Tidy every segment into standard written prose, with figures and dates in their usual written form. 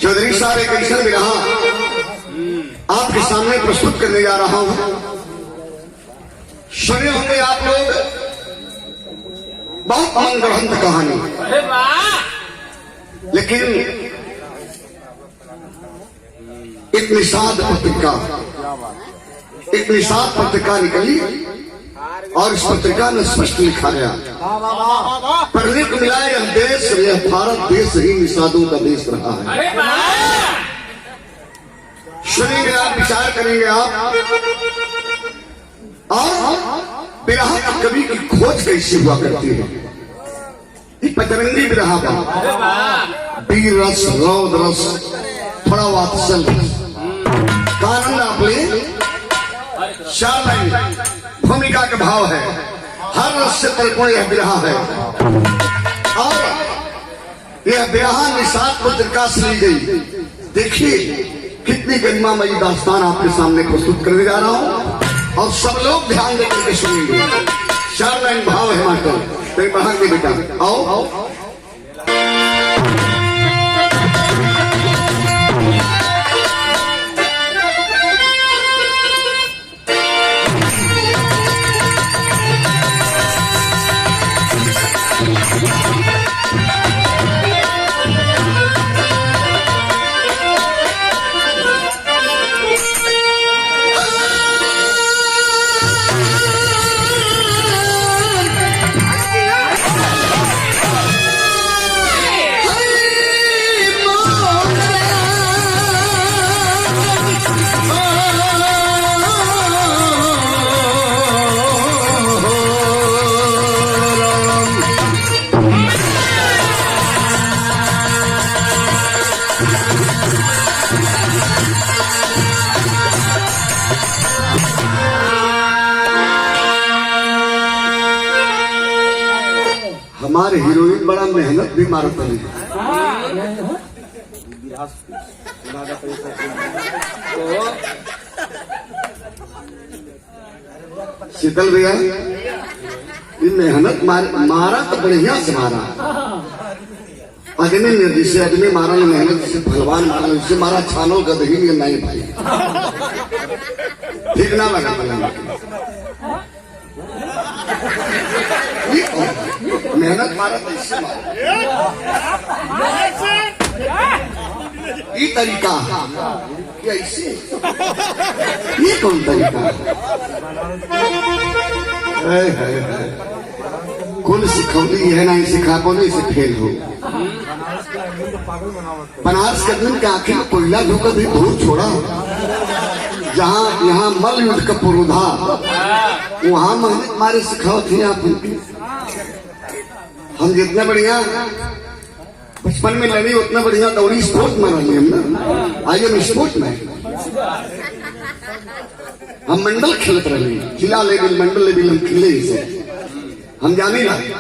चौधरी साहब एक ऐसा विरहा आपके सामने प्रस्तुत करने जा रहा हूं। सुने होंगे आप लोग बहुत मनगढ़ंत कहानी, लेकिन एक निषाद पत्रिका निकली और इस पत्रिका में स्पष्ट लिखा गया, पढ़ने को मिला यह देश, यह भारत देश ही निषादों का देश रहा है। सुनेंगे आप, विचार करेंगे आप, और विरहा का कवि की खोज कैसे हुआ करती है। ये पचरंगी विरहा का वीर रस, रौद रस, थोड़ा वात्सल कारण आपने 4 लाइन भूमिका का भाव है। हर रस से तलकों यह विरहा है और यह विरहा निषाद पत्रिका से ली गई। देखिए कितनी गरिमामयी दास्तान आपके सामने प्रस्तुत करने जा रहा हूं और सब लोग ध्यान देकर के सुनेंगे। 4 लाइन भाव है मास्टर, तेरे बढ़ा के बेटा आओ। हमारे हीरोइन बड़ा मेहनत भी मारता है। शीतल भैया ये मेहनत मारा तो बढ़िया से मारा, आदमी ने जिसे आदमी मारा ने मेहनत से भगवान मारा, जिसे मारा छानो गदही में नहीं भाई, ठीक ना लगा मेहनत मारा तो इससे मारा। ये तरीका कैसे, ये कौन तरीका है? कुल सिखौली है ना, सिखा को नहीं से फेल हो। बनारस के दिन के आखिर में कोयला धोकर भी भूल छोड़ा, जहाँ यहाँ मल युद्ध का पुरुधा, वहां मेहनत मारे सिखाओ थे आप। हम जितना बढ़िया बचपन में लड़ी उतना बढ़िया दौड़ी स्पोर्ट में रही हम ना। आइए हम स्पोर्ट में हम मंडल खेलते रहे, जिला लेवल मंडल लेवल हम खेले इसे, हम जाने लगे।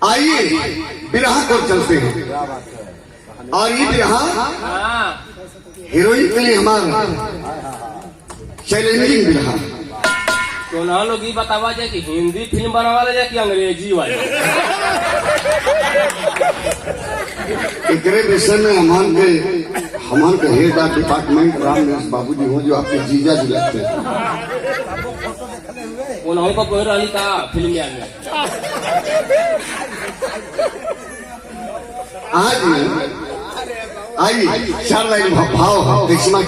आइए विरहा को चलते हैं और ये विरहा हीरोइन के लिए हमारा चैलेंजिंग विरहा। तो ना लोग ये बतावा जाए कि हिंदी फिल्म बनावा ले जाए कि अंग्रेजी वाले। एकरे विषय में हमान के हेड ऑफ डिपार्टमेंट रामदास बाबूजी हो, जो आपके जीजा जी लगते हैं। उन्होंने को कोई रही था फिल्म में आज आइए 4 लाइन भाव देखना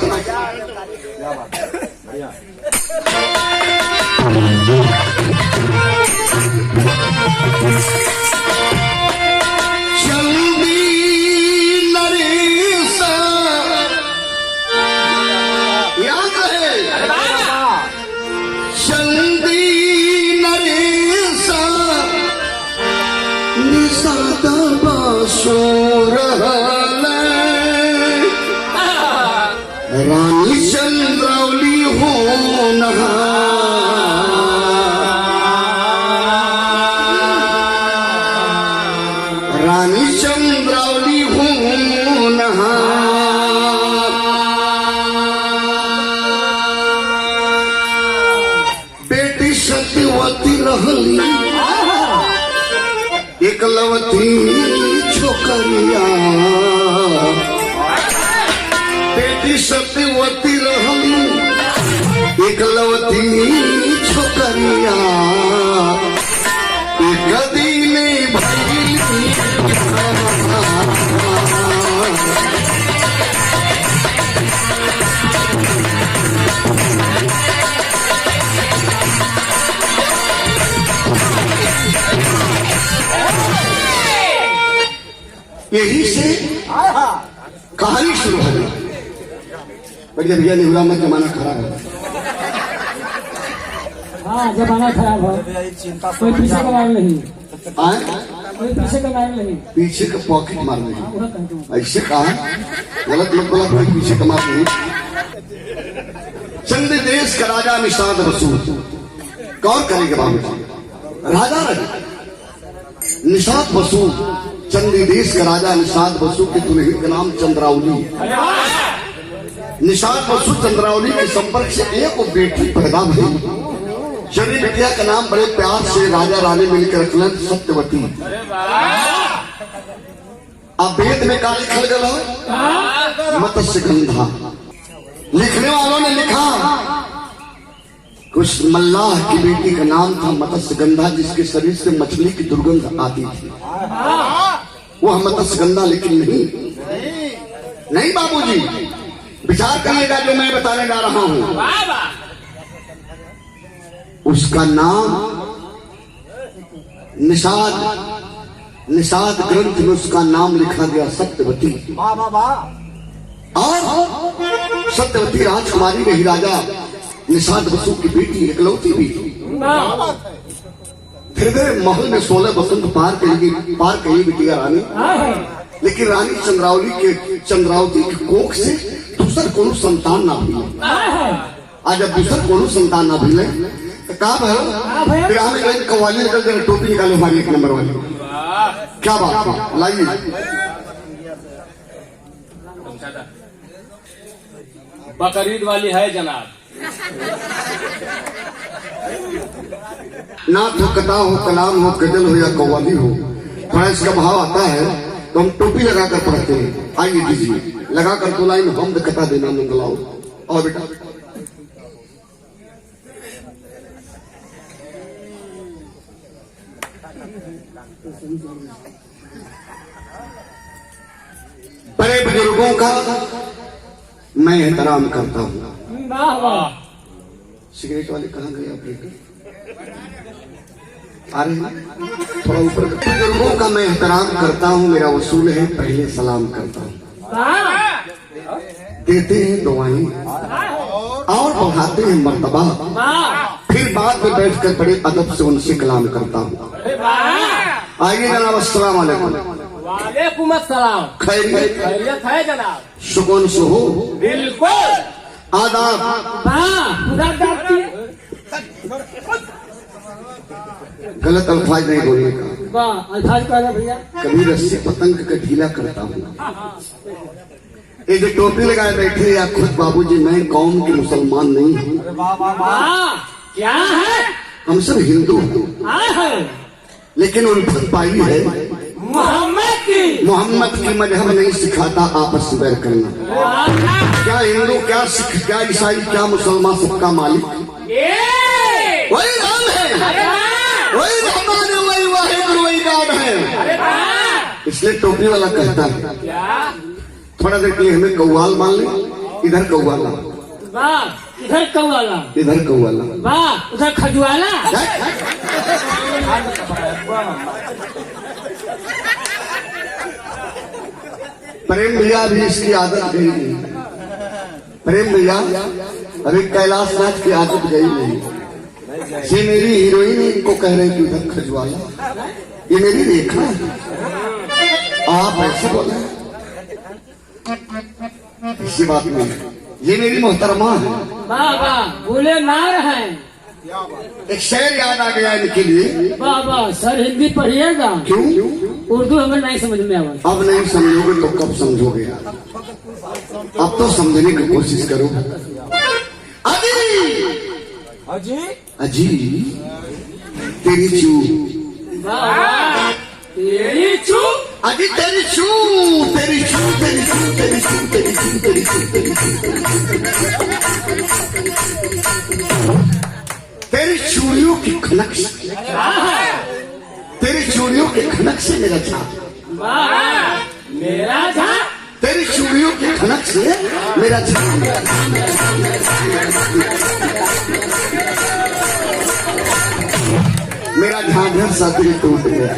रानी चंद्रौली हो नहा बेटी सत्यवती रहम एकलवती छोकरिया एक दिन भइली यही से कहानी शुरू हो गई। बढ़िया भैया निहुरा मत, जमाना खराब है। हाँ, जमाना खराब है। कोई पीछे का मार नहीं, आए कोई पीछे का मार नहीं। पीछे का पॉकेट मार हाँ, नहीं, वह कहते हैं। ऐसे कहा गलत मत बोला, कोई पीछे का मार नहीं। चंद देश का राजा निषाद बसु गौर करेंगे बाबू, राजा रहे निषाद बसु, चंदी देश का राजा निषाद बसु के दुल्हन का नाम चंद्रावली। निषाद बसु चंद्रावली के संपर्क से एक बेटी पैदा हुई। चंदी बिटिया का नाम बड़े प्यार से राजा रानी मिलकर रखलन सत्यवती। अब वेद में का लिखल गया मत्स्य गंधा। लिखने वालों ने लिखा कुछ मल्लाह की बेटी का नाम था मत्स्य गंधा, जिसके शरीर से मछली की दुर्गंध आती थी। वह मत्स्य गंधा लेकिन नहीं बाबूजी, विचार करिएगा जो मैं बताने जा रहा हूं। उसका नाम निषाद ग्रंथ में उसका नाम लिखा गया सत्यवती। और सत्यवती राजकुमारी रही राजा निषाद बसु की बेटी, एकलौती बेटी। धीरे धीरे महल में 16 बसंत पार कही बिटिया रानी। लेकिन रानी चंद्रावती की कोख से दूसर कोनो संतान ना मिले। आज जब दूसर कोनो संतान ना मिले तो कहा फिर हमें कव्वाली निकल कर टोपी निकालो हमारी 1 नंबर वाली। क्या बात है, लाइए बकरीद वाली है जनाब। नाथ हो, कथा हो, कलाम हो, गजल हो या कव्वाली हो, थोड़ा इसका भाव आता है तो हम टोपी लगाकर पढ़ते हैं। आइए दीजिए, लगाकर 2 लाइन हमद कथा देना मंगलाओ। और बेटा बड़े बुजुर्गों का मैं एहतराम करता हूँ। वाह वाह। सिगरेट वाले कहाँ गए आप? आ रहे हैं थोड़ा ऊपर। बुजुर्गों का मैं एहतराम करता हूँ, मेरा वसूल है पहले सलाम करता हूँ। देते हैं दुआएं और बढ़ाते हैं मर्तबा, फिर बाद में बैठकर बड़े अदब से उनसे कलाम करता हूँ। आइए जनाब, अस्सलाम वालेकुम। वालेकुम अस्सलाम। खैरियत है जनाब? सुकून से हो? बिल्कुल। आदाब। गलत अल्फाज नहीं बोलने का। वाह, अल्फाज कह रहा भैया। कभी रस्सी पतंग का ढीला करता हूँ। ये जो टोपी लगाए बैठे या खुद बाबूजी, मैं कौम के मुसलमान नहीं हूँ। क्या है? हम सब हिंदू हैं, लेकिन उल्फत पाई है मोहम्मद की मजहब नहीं सिखाता आपस में बैर करना। क्या हिंदू, क्या सिख, क्या ईसाई, क्या मुसलमान, सबका मालिक वही राम है, वही रहमान है, वही वाहिद, वही गॉड है। इसलिए टोपी वाला कहता है थोड़ा देर के लिए हमें कव्वाल मान ले। इधर कव्वाला, इधर कौवाला, इधर कव्वाला, वाह उधर खजुआला। प्रेम भैया भी इसकी आदत गई नहीं। प्रेम भैया अभी कैलाश नाथ की आदत गई नहीं। ये मेरी हीरोइन इनको कह रहे कि उधर खजुआला, ये मेरी रेखा है। आप ऐसे बोले, इसी बात में ये मेरी मोहतरमा है। वाह वाह, बोले नार है। एक शेर याद आ गया इनके लिए। वाह वाह, सर हिंदी पढ़िएगा। क्यों? उर्दू हमें नहीं समझ में आवा। अब नहीं समझोगे तो कब समझोगे? अब तो समझने की कोशिश करो। अजी अजी अजी तेरी चू, तेरी चू, अजी तेरी चू, तेरी चू, तेरी चू, तेरी चू, तेरी चू, तेरी चू, तेरी चू। खनक से, तेरी चूड़ियों के खनक से मेरा झांझ, मेरा झांझ, तेरी चूड़ियों के खनक से मेरा झांझ, मेरा झांझर सा दिल टूट गया।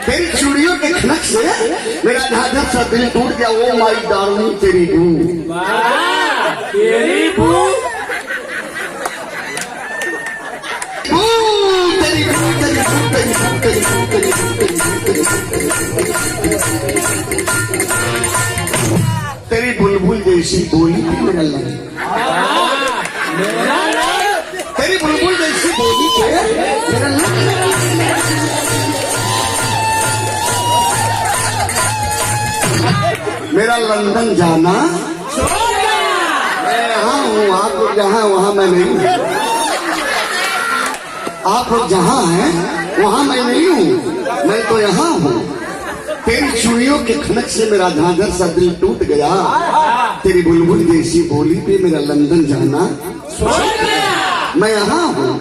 तेरी चूड़ियों के खनक से मेरा झांझर सा दिल टूट गया। ओ माई डार्लिंग तेरी बू, तेरी बू, तेरी बू, तेरी बू, तेरी बू, तेरी बू, तेरी बू, तेरी बू, तेरी बुलबुल जैसी बोली थी मेरा लग, तेरी बुलबुल जैसी बोली थी मेरा लग। मेरा लंदन जाना, मैं यहाँ हूँ, आप लोग जहाँ वहाँ मैं नहीं हूँ। आप लोग जहाँ हैं वहाँ मैं नहीं हूँ, मैं तो यहाँ हूँ। तेरी चूड़ियों के खनक से मेरा झांझर सा दिल टूट गया। तेरी बुलबुल जैसी बोली पे मेरा लंदन जाना, मैं यहाँ हूँ।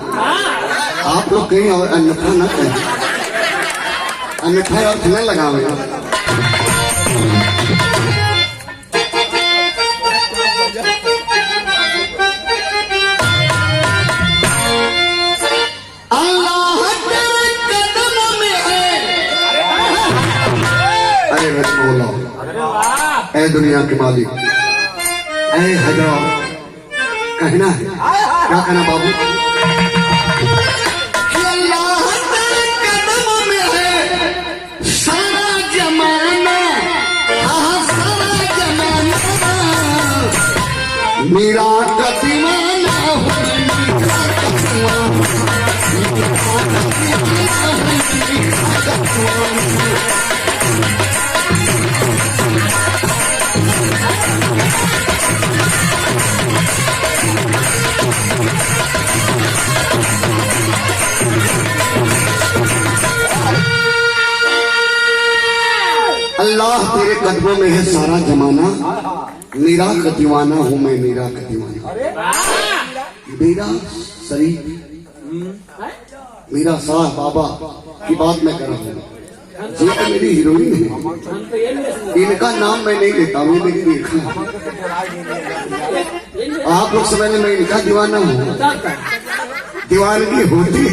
आप लोग कहीं और अन्यथा न कहें, अन्यथा और न लगावे। बोलो ऐ दुनिया के मालिक, ऐ हजार कहना है, क्या कहना बाबू? अल्लाह तेरे कदमों में है सारा जमाना, हाँ सारा जमाना, मेरा का दीवाना हो, अल्लाह तेरे कदमों में है सारा जमाना, मेरा का दीवाना हूँ मैं, मेरा का दीवाना। मेरा शरीफ, मेरा साह बाबा की बात मैं कर रहा हूँ। ये तो मेरी हीरोइन है, इनका नाम मैं नहीं लेता हूँ, मेरी देखा। आप लोग समझ में, मैं इनका दीवाना हूँ। दीवानगी होती है,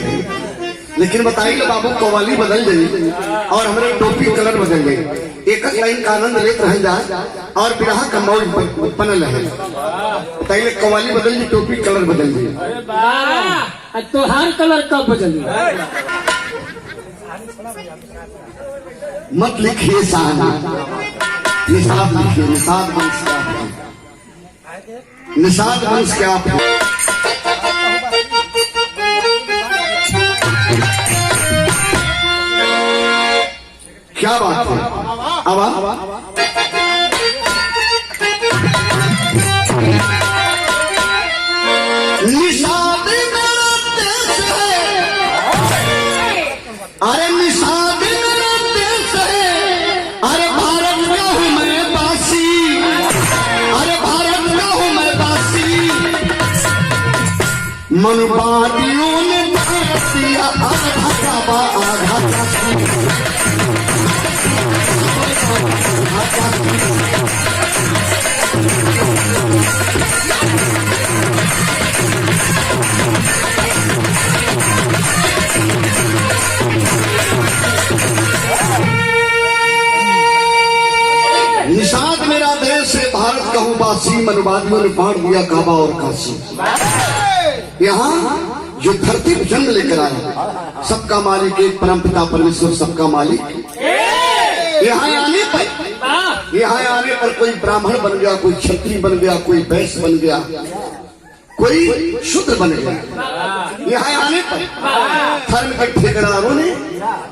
लेकिन बताइए बाबू कवाली बदल गई और हमारे टोपी कलर बदल गई। एक लाइन का आनंद लेते रह जाए और विरह का मौज बनल है। बताइए कवाली बदल गई, टोपी कलर बदल गई, तो हर कलर कब बदल? मत लिखिए शाहना, निषाद लिखिए, निषाद वंश क्या है, निषाद वंश क्या है। क्या बात है? अब निषाद मेरा देश है, अरे निषाद मेरा देश है, अरे भारत का हूँ मैं वासी, अरे भारत का हूँ मैं वासी। मनवादियों ने दिया आधा काबा आधा काशी। निषाद मेरा देश है, भारत का हूँ वासी। मनवादियों ने बांट दिया काबा और काशी। यहाँ जो धरती पर जन्म लेकर आया, सबका मालिक एक परमपिता परमेश्वर सबका मालिक। यहाँ आने पर कोई ब्राह्मण बन गया, कोई क्षत्रिय बन गया, कोई वैश्य बन गया, कोई शूद्र बन गया। यहाँ आने पर धर्म के ठेकेदारों ने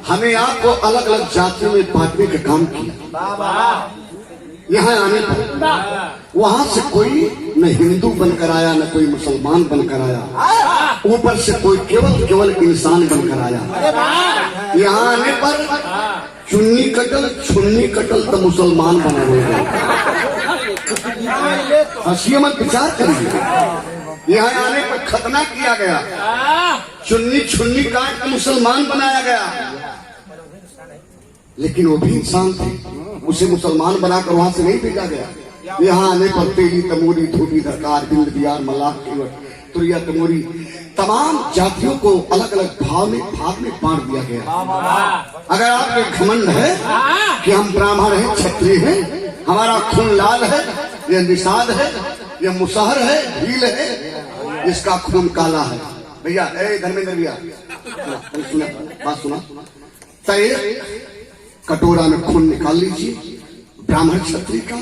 हमें आपको अलग अलग जातियों में बांटने का काम किया। यहाँ आने पर वहां से कोई न हिंदू बनकर आया, न कोई मुसलमान बनकर आया, ऊपर से कोई केवल इंसान बनकर आया। यहाँ आने पर चुन्नी कटल छुन्नी कटल तो मुसलमान बना हुए। हंसिए मत, विचार करिए। यहाँ आने पर खतना किया गया, चुन्नी छुन्नी काट के मुसलमान बनाया गया, लेकिन वो भी इंसान थे, उसे मुसलमान बनाकर वहां से नहीं भेजा गया। यहाँ आने पर तेली तमोरी धोबी धरकार बिंद बिहार मल्लाह केवट तुरिया तमोरी तमाम जातियों को अलग अलग भाग में बांट दिया गया। अगर आपके घमंड है कि हम ब्राह्मण हैं, क्षत्रिय हैं, हमारा खून लाल है, यह निषाद है, यह मुसहर है, भील है, इसका खून काला है। भैया ए धर्मेंद्र भैया सुना बात सुना, तो एक कटोरा में खून निकाल लीजिए ब्राह्मण क्षत्रिय का,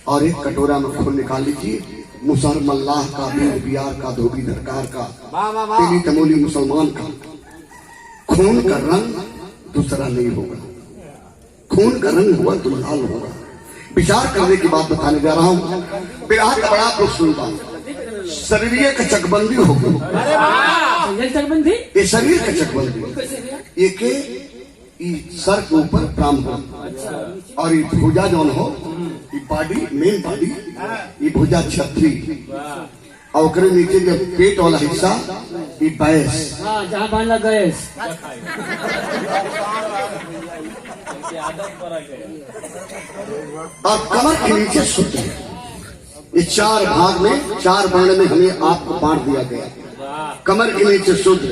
और एक कटोरा में खून निकाल लीजिए मुसहर मल्लाह का, बिंद बिहार का, धोबी धरकार का, तेली तमोली मुसलमान का। खून का रंग दूसरा नहीं होगा, खून का रंग हुआ तो लाल होगा। विचार करने की बात बताने जा रहा हूँ। विवाह का बड़ा प्रश्न बात, शरीर का चकबंदी हो गई, चकबंदी ये शरीर का चकबंदी, एक सर के ऊपर ब्राह्मण और ये भुजा जौन हो, ये बॉडी मेन बॉडी, ये भुजा क्षत्रिय, और ओकरे नीचे जब पेट वाला हिस्सा ये बैस, जहाँ बांधला गैस, और कमर के नीचे शुद्ध है। ये चार भाग में, चार वर्ण में हमें आपको बांट दिया गया। कमर के नीचे शुद्ध,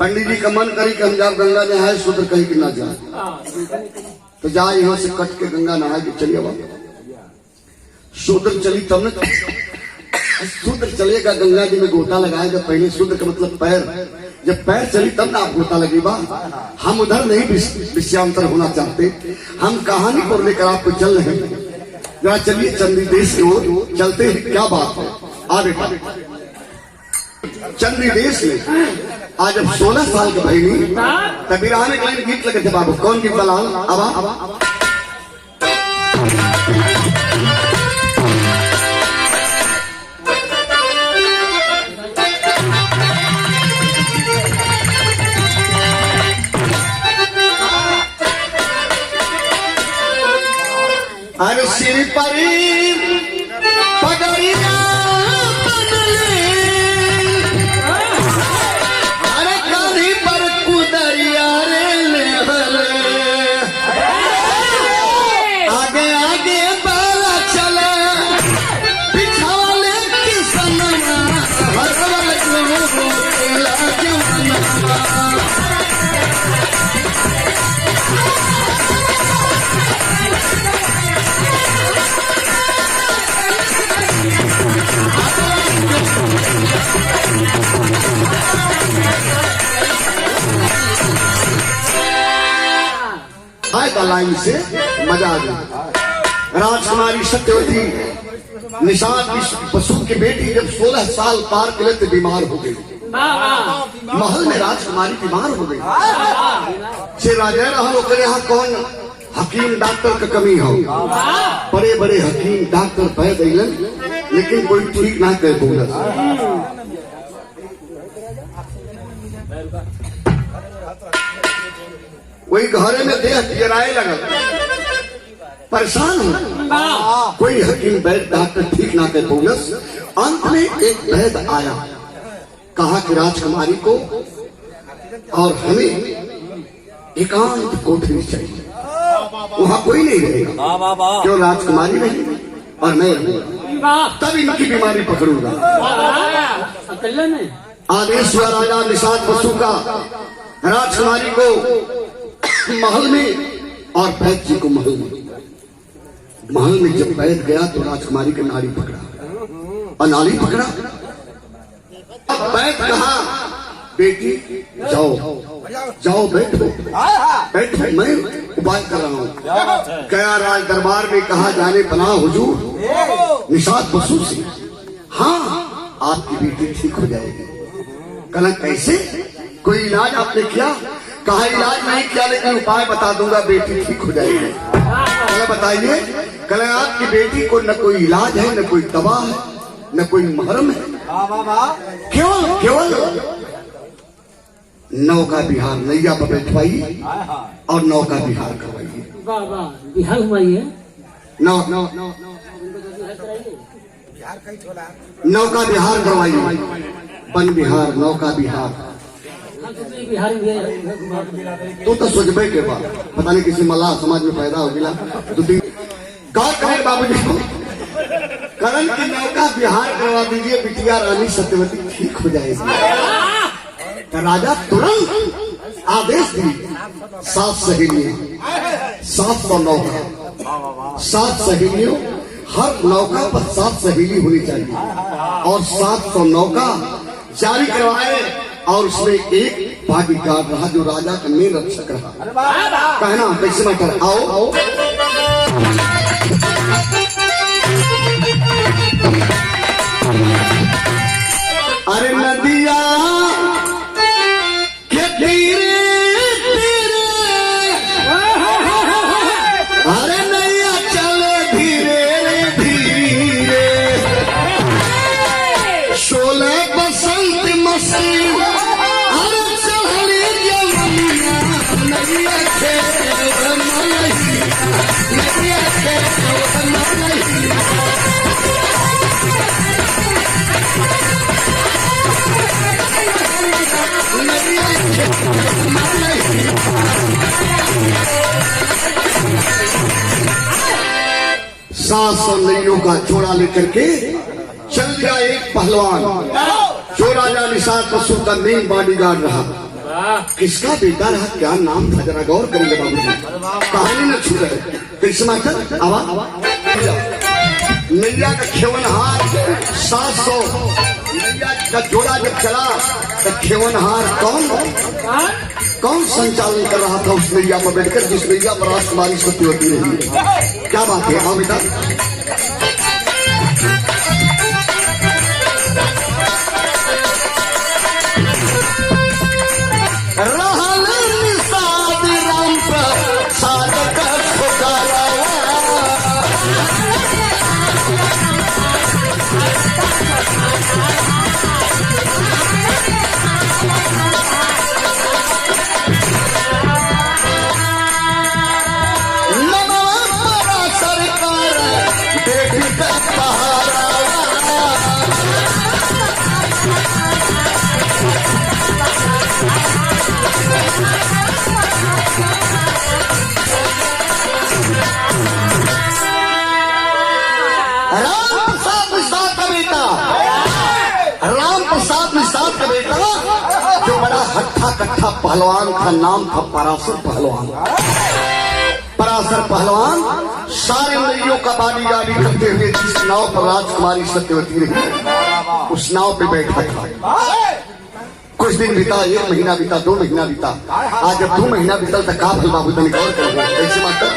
पंडित जी का मन करी कि हम जब गंगा नहाए शूद्र कहीं कि ना जाए, तो जाए यहाँ से कट के गंगा नहा के चलिए। अब शूद्र चली तब न, शूद्र चलेगा गंगा जी में गोता लगाएगा। पहले शूद्र का मतलब पैर, जब पैर चली तब ना आप गोता लगेगा। हम उधर नहीं विषयांतर होना चाहते, हम कहानी को लेकर आपको चल रहे हैं। जरा चलिए चंदी देश की ओर चलते हैं। क्या बात है, आ बेटा चंदी देश में आज अब 16 साल के भाई तभी रहने के लिए गीत लगे थे बाबू। कौन गीत बलाल? अब अरे सिर परी पगड़िया लाइन से मजा आ गया। राजकुमारी सत्यवती निषाद बसु की बेटी जब 16 साल पार के लिए बीमार हो गई। महल में राजकुमारी बीमार हो गई। से राजा रहा करे यहाँ कौन हकीम डॉक्टर का कमी हो। बड़े बड़े हकीम डॉक्टर पै दिलन, लेकिन कोई ठीक ना कर बोला। वही घरे में देह गिराए लगा, परेशान हो। कोई हकीम वैद्य डॉक्टर ठीक ना कर बोलस। अंत में एक वैद्य आया, कहा कि राजकुमारी को और हमें एकांत कोठरी चाहिए, वहां कोई नहीं रहेगा, क्यों राजकुमारी नहीं और मैं रहूंगा, तब इनकी बीमारी पकड़ूंगा। आदेश हुआ राजा निषाद बसु का राजकुमारी को महल में और वैद्य जी को महल में। महल में जब वैद्य गया तो राजकुमारी का नाड़ी पकड़ा, और नाड़ी पकड़ा। अब वैद्य कहा बेटी जाओ जाओ बैठो बैठो, मैं उपाय कर रहा हूँ। गया राज दरबार में, कहा जाने बना हुजूर निषाद बसु से, हाँ आपकी बेटी ठीक हो जाएगी। कहना कैसे, कोई इलाज आपने किया? कहा इलाज नहीं किया, लेकिन उपाय बता दूंगा, बेटी ठीक हो जाएगी। कहना बताइए। कहना आपकी बेटी को न कोई इलाज है, न कोई दवा है, न कोई महरम है, केवल नौका बिहार नैया पर बैठवाइए और नौका बिहार करवाइए। बिहार घुमाइए, नौका बिहार करवाइए। बन बिहार नौका बिहार बिहारी भी है। तो सोचबे के बाद पता नहीं किसी मल्लाह समाज में पैदा हो गया तो गौर करें बाबूजी को करण की नौका बिहार करवा दीजिए, बिटिया रानी सत्यवती ठीक हो जाएगी। तो राजा तुरंत आदेश दिए 7 सहेलियों 700 नौका 7 सहेलियों, हर नौका पर 7 सहेली होनी चाहिए और 700 नौका जारी करवाए और उसमें एक बॉडीगार्ड रहा जो राजा का मेन रक्षक रहा। कहना कैसे मैटर आओ अरे नदिया के धीरे धीरे अरे नैया चले धीरे धीरे 16 बसंत मस्ती अरे चढ़ी जवनिया नैया के मनही नैया के मनही सात सौ नैयों का जोड़ा लेकर के चल गया एक पहलवान जो राजा निषाद बसु का मेन बॉडीगार्ड रहा। किसका बेटा रहा, क्या नाम था, जरा गौर करेंगे बाबूजी, कहानी न छू रहे कैसे मास्टर आवा नैया का खेवनहार 700 नैया का जोड़ा जब चला तो खेवनहार कौन संचालन कर रहा था उस नैया पर बैठकर जिस नैया पर राजकुमारी सत्यवती रही। क्या बात है, आओ बेटा हट्ठा कट्ठा पहलवान का नाम था पराशर पहलवान। पराशर पहलवान सारे नदियों का बॉडीगार्ड करते हुए जिस नाव पर राजकुमारी सत्यवती रही उस नाव पे बैठा था। कुछ दिन बीता, 1 महीना बीता, 2 महीना बीता, आज जब 2 महीना बीतल तो का भल बाबू तनिक और कर कैसे मास्टर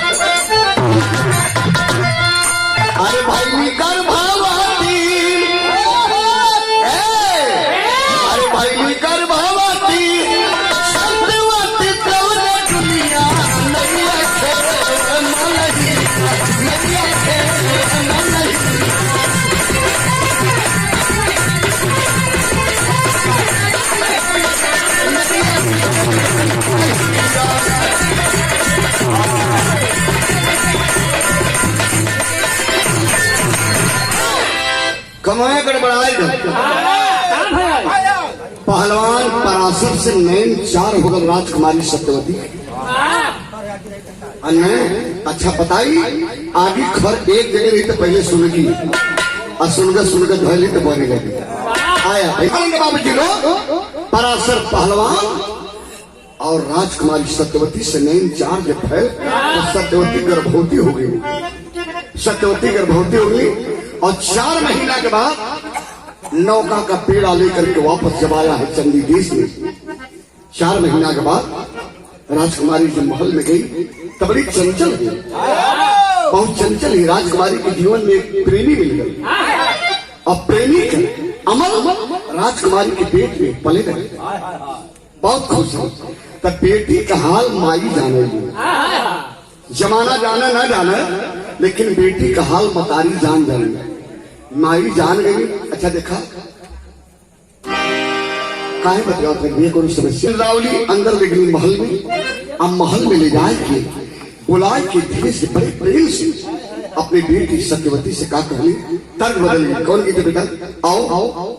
अरे भाई कर भावाती अरे भाई कर भावाती सत्यवती कौन दुनिया नैया के मनही नैया के मनही कमाए गड़बड़ाए पहलवान पराशर से नैन 4 हो गए राजकुमारी सत्यवती। अच्छा बताई आगे खबर एक जगह रही तो पहले सुनगी और सुनकर धोली तो बोलने लगी। आया बाबू जी लोग पराशर पहलवान और राजकुमारी सत्यवती से नैन 4 जब फैल तो सत्यवती गर्भवती हो गई। सत्यवती गर्भवती हो गई और 4 महीना के बाद नौका का पेड़ा लेकर के वापस जब आया है चंदी देश में। 4 महीना के बाद राजकुमारी जब महल में गई तब बड़ी चंचल हुई, बहुत चंचल ही। राजकुमारी के जीवन में एक प्रेमी मिल गई और प्रेमी के अमल राजकुमारी के पेट में पले गए। बहुत खुश है तब बेटी का हाल माई जाने लगी। जमाना जाना ना जाना लेकिन बेटी का हाल मतारी जान जाएगी। माई जान गई। अच्छा देखा काहे बताओ ये कोई समस्या। रावली अंदर ले गई महल में। अब महल में ले जाए के बुलाए के धीरे से बड़े प्रेम से अपने बेटी सत्यवती से कहा कहली तर्क बदल गई। कौन की बेटा आओ आओ आओ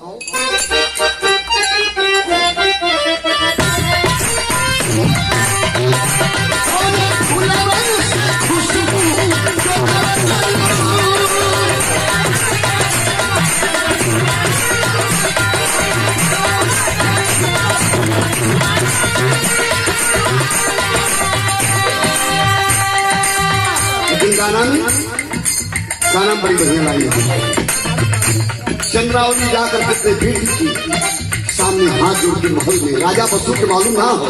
गाना बड़ी बढ़िया लाई है। चंद्रावली जाकर के अपने बेटी की सामने हाथ जोड़ के महल में, राजा बसु के मालूम ना हो,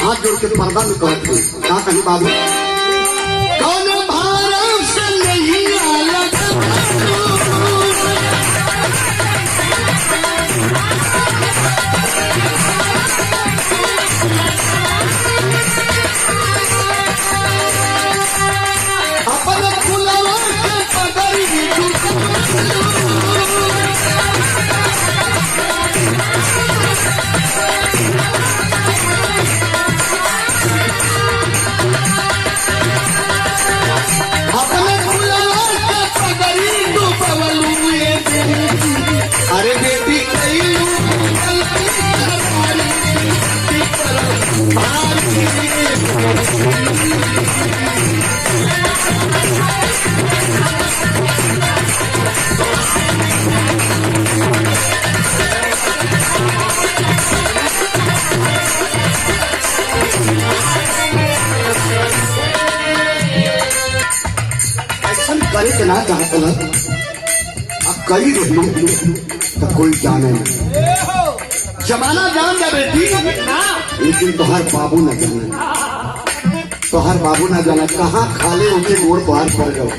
हाथ जोड़ के पर्दा में कहते कहा कहीं बाबू कौन भारत से नहीं अलग अपन फुलवा के पगड़ी अरे बेटी ऐसा करे के ना चाहते हैं अब कई रही तो कोई जाने नहीं, जमाना जान जा बेटी, लेकिन तोहर बाबू न जाने, तोहर बाबू न जाना कहाँ खाले उनके गोड़ बाहर पड़ गए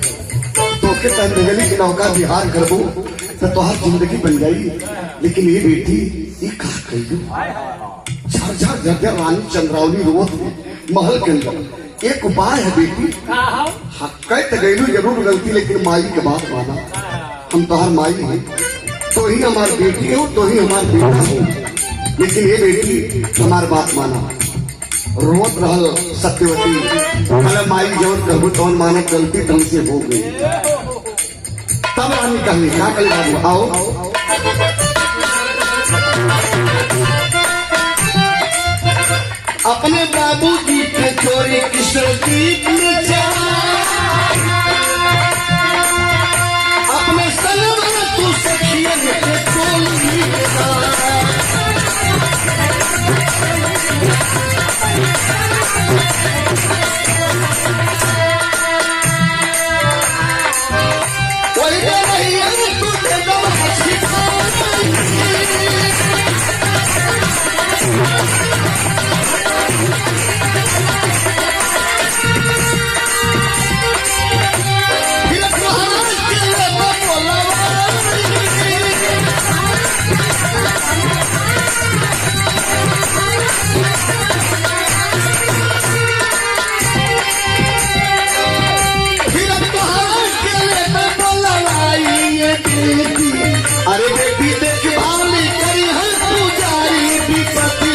तो के तंदगली की नौका बिहार करबो तो तोहर जिंदगी बन जाई। लेकिन ये बेटी ये कहा कही झरझर झरझर रानी चंद्रावली रोत महल के अंदर एक उपाय है बेटी, कह गईलू जरूर गलती लेकिन माई के बात माना, हम तोहर माई हैं, तो ही हमारी बेटी हो, तो ही हमारे बेटा हो, लेकिन ये बेटी हमारी बात माना। रोत रहल सत्यवती अरे माई जौन कहू तौन माने गलती तुमसे हो गई। तब रानी कहनी क्या कल बाबू आओ अपने बाबू जी के चोरी किशोरदीप में जा, अपने सनम तू सखियन के टोली में जा। कोई नहीं है तुझे दम अरे बेटी देख भाली करी है पुजारी विपत्ति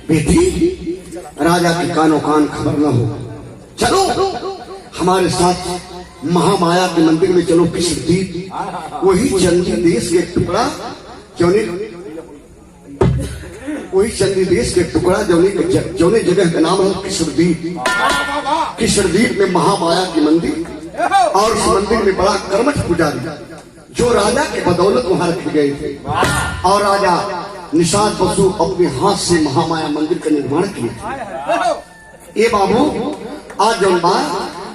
बेटी राजा के कानों कान खबर न हो, चलो हमारे साथ महामाया के मंदिर में चलो। किशोरदीप वही चंदी देश के टुकड़ा वही चंदी देश के टुकड़ा जौने जगह का नाम है किशोरदीप। किशोरदीप में महामाया की मंदिर और उस मंदिर में बड़ा कर्मठ पुजारी जो राजा के बदौलत वहां रखे गए थे, और राजा निषाद बसु अपने हाथ से महामाया मंदिर का निर्माण किया। ये बाबू आज जौन बात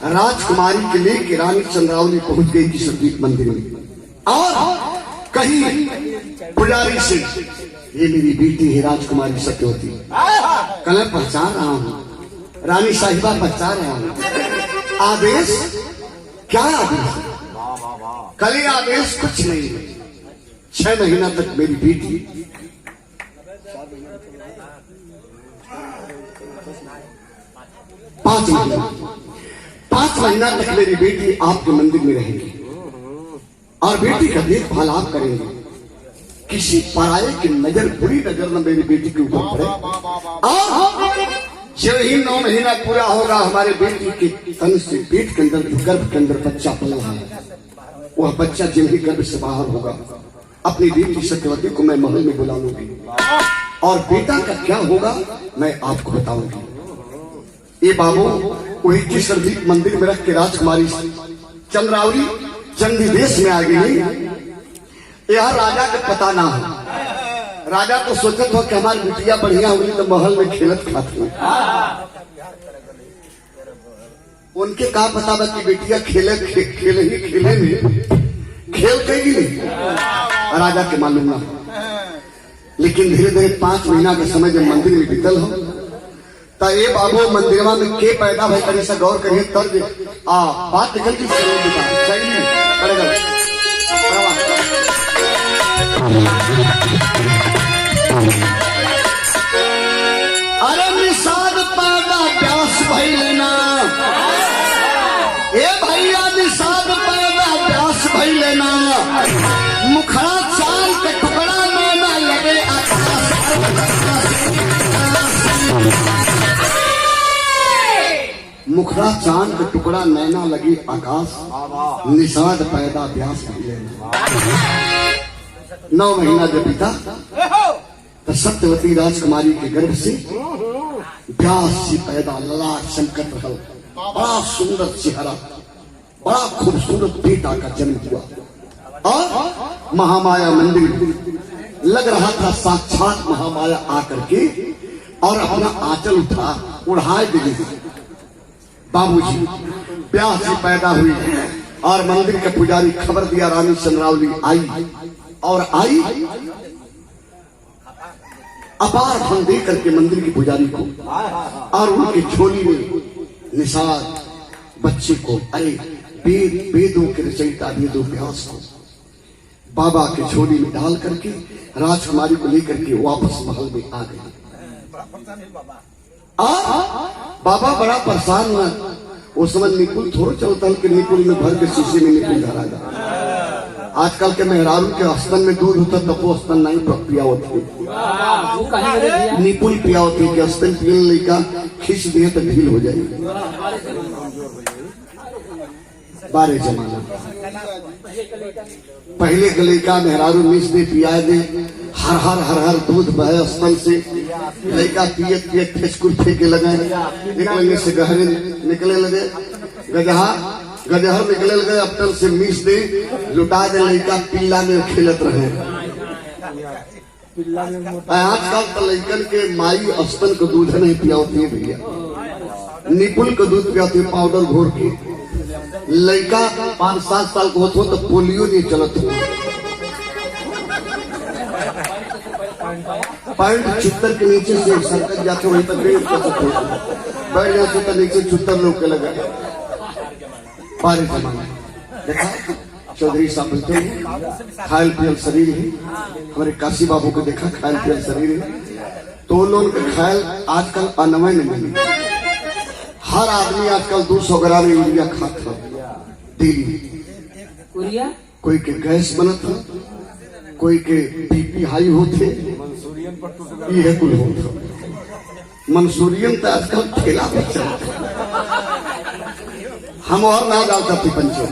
राजकुमारी के लेके रानी चंद्रावली पहुंच गई किशोरदीप मंदिर में, और कहीं पुजारी से ये मेरी बेटी है राजकुमारी सत्यवती, कल पहचान रहा हूँ, रानी साहिबा पहचान रहा हूँ। आदेश क्या आदेश? कल आदेश कुछ नहीं है, 6 महीना तक मेरी बेटी 5 महीना तक मेरी बेटी आपके मंदिर में रहेगी और बेटी का देखभाल आप करेंगे। किसी पराये की नजर, बुरी नजर न मेरी बेटी के ऊपर पड़े। और जब ही 9 महीना पूरा होगा हमारे बेटी के तन से पेट के अंदर, गर्भ के अंदर बच्चा पला है, वह बच्चा जब ही गर्भ से बाहर होगा अपनी बेटी सत्यवती को मैं महल में बुला लूंगी और बेटा का क्या होगा मैं आपको बताऊंगी। ये बाबू वही की सर्दी मंदिर में रख के राजकुमारी चंद्रावली चंदी देश में आ गई। यह राजा का पता ना हो। राजा तो सोचत हो कि हमारी बिटिया बढ़िया हुई तो महल में खेलत खाती। उनके का पता बा कि बिटिया खेले में खेल कही नहीं, राजा के मालूम ना हो। लेकिन धीरे धीरे 5 महीना का समय जब मंदिर में बीतल हो तो ये बाबू मंदिरमा में के पैदा भाई करी सा गौर करिए तर्ज बात निकल की अरे निषाद पैदा प्यास भइलना, ए भैया निषाद पैदा प्यास भइलना, मुखड़ा चांद के टुकड़ा में न लगे मुखड़ा चांद के टुकड़ा नैना लगी आकाश, निषाद पैदा प्यास भइलना। 9 महीना जब बीता तो सत्यवती राजकुमारी के गर्भ से व्यास जी पैदा ललाट संकट रहल। बड़ा सुंदर चेहरा, बड़ा खूबसूरत बेटा का जन्म हुआ। और महामाया मंदिर लग रहा था साक्षात महामाया आकर के और अपना आंचल उठा उड़ाए दे। बाबूजी व्यास जी पैदा हुई और मंदिर के पुजारी खबर दिया रानी चंद्रावली आई और आई अपार धन दे करके मंदिर के पुजारी को और उनके झोली में निषाद बच्चे को, अरे वेदों के रचयिता वेदों व्यास को बाबा के झोली में डाल करके राजकुमारी को लेकर के वापस महल में आ गए। बाबा बड़ा परेशान हुआ। उस समय निकुल थोड़ा चलता कि निकुल में भर के शीशे में निकुल धरा। आजकल के मेहरारू के स्तन में दूध होता तब वो स्तन नहीं पिया होती, निपुल पिया होती कि स्तन पियन लड़का खींच दिए तो ढील हो जाएगी। बारे जमाना पहले के लड़का मेहरारू मिस दे पिया दे, हर हर हर हर दूध बहे स्तन से, लड़का पिए पिए ठेसकुर फेंके लगे, निकलने से गहरे निकले लगे, गजहर निकले लगे, अपने से मिस दे लुटा दे, लड़का पिल्ला में खेलत रहे। आजकल तो लड़कन के माई स्तन को दूध नहीं पिया होती है भैया, निपुल को दूध पियाती है पाउडर घोर के। लड़का 5-7 साल को होता हो तो पोलियो नहीं चलत हो, पैंट चुत्तर के नीचे से सरकत जाते वहीं तक बैठ जाते तो नीचे चुत्तर लोग के लगा। पारे जमाना देखा चौधरी साहब बोलते हैं खायल पियल शरीर है। हमारे काशी बाबू को देखा खायल पियल शरीर है, तो लोगों के खायल आजकल अनवय नहीं मिली। हर आदमी आजकल 200 ग्राम यूरिया खाता डेली। कोई के गैस बनत है, कोई के बीपी हाई होते, ये कुल होता। मंसूरियन तो आजकल ठेला पर चलता, हम और ना डालता थे पंचो।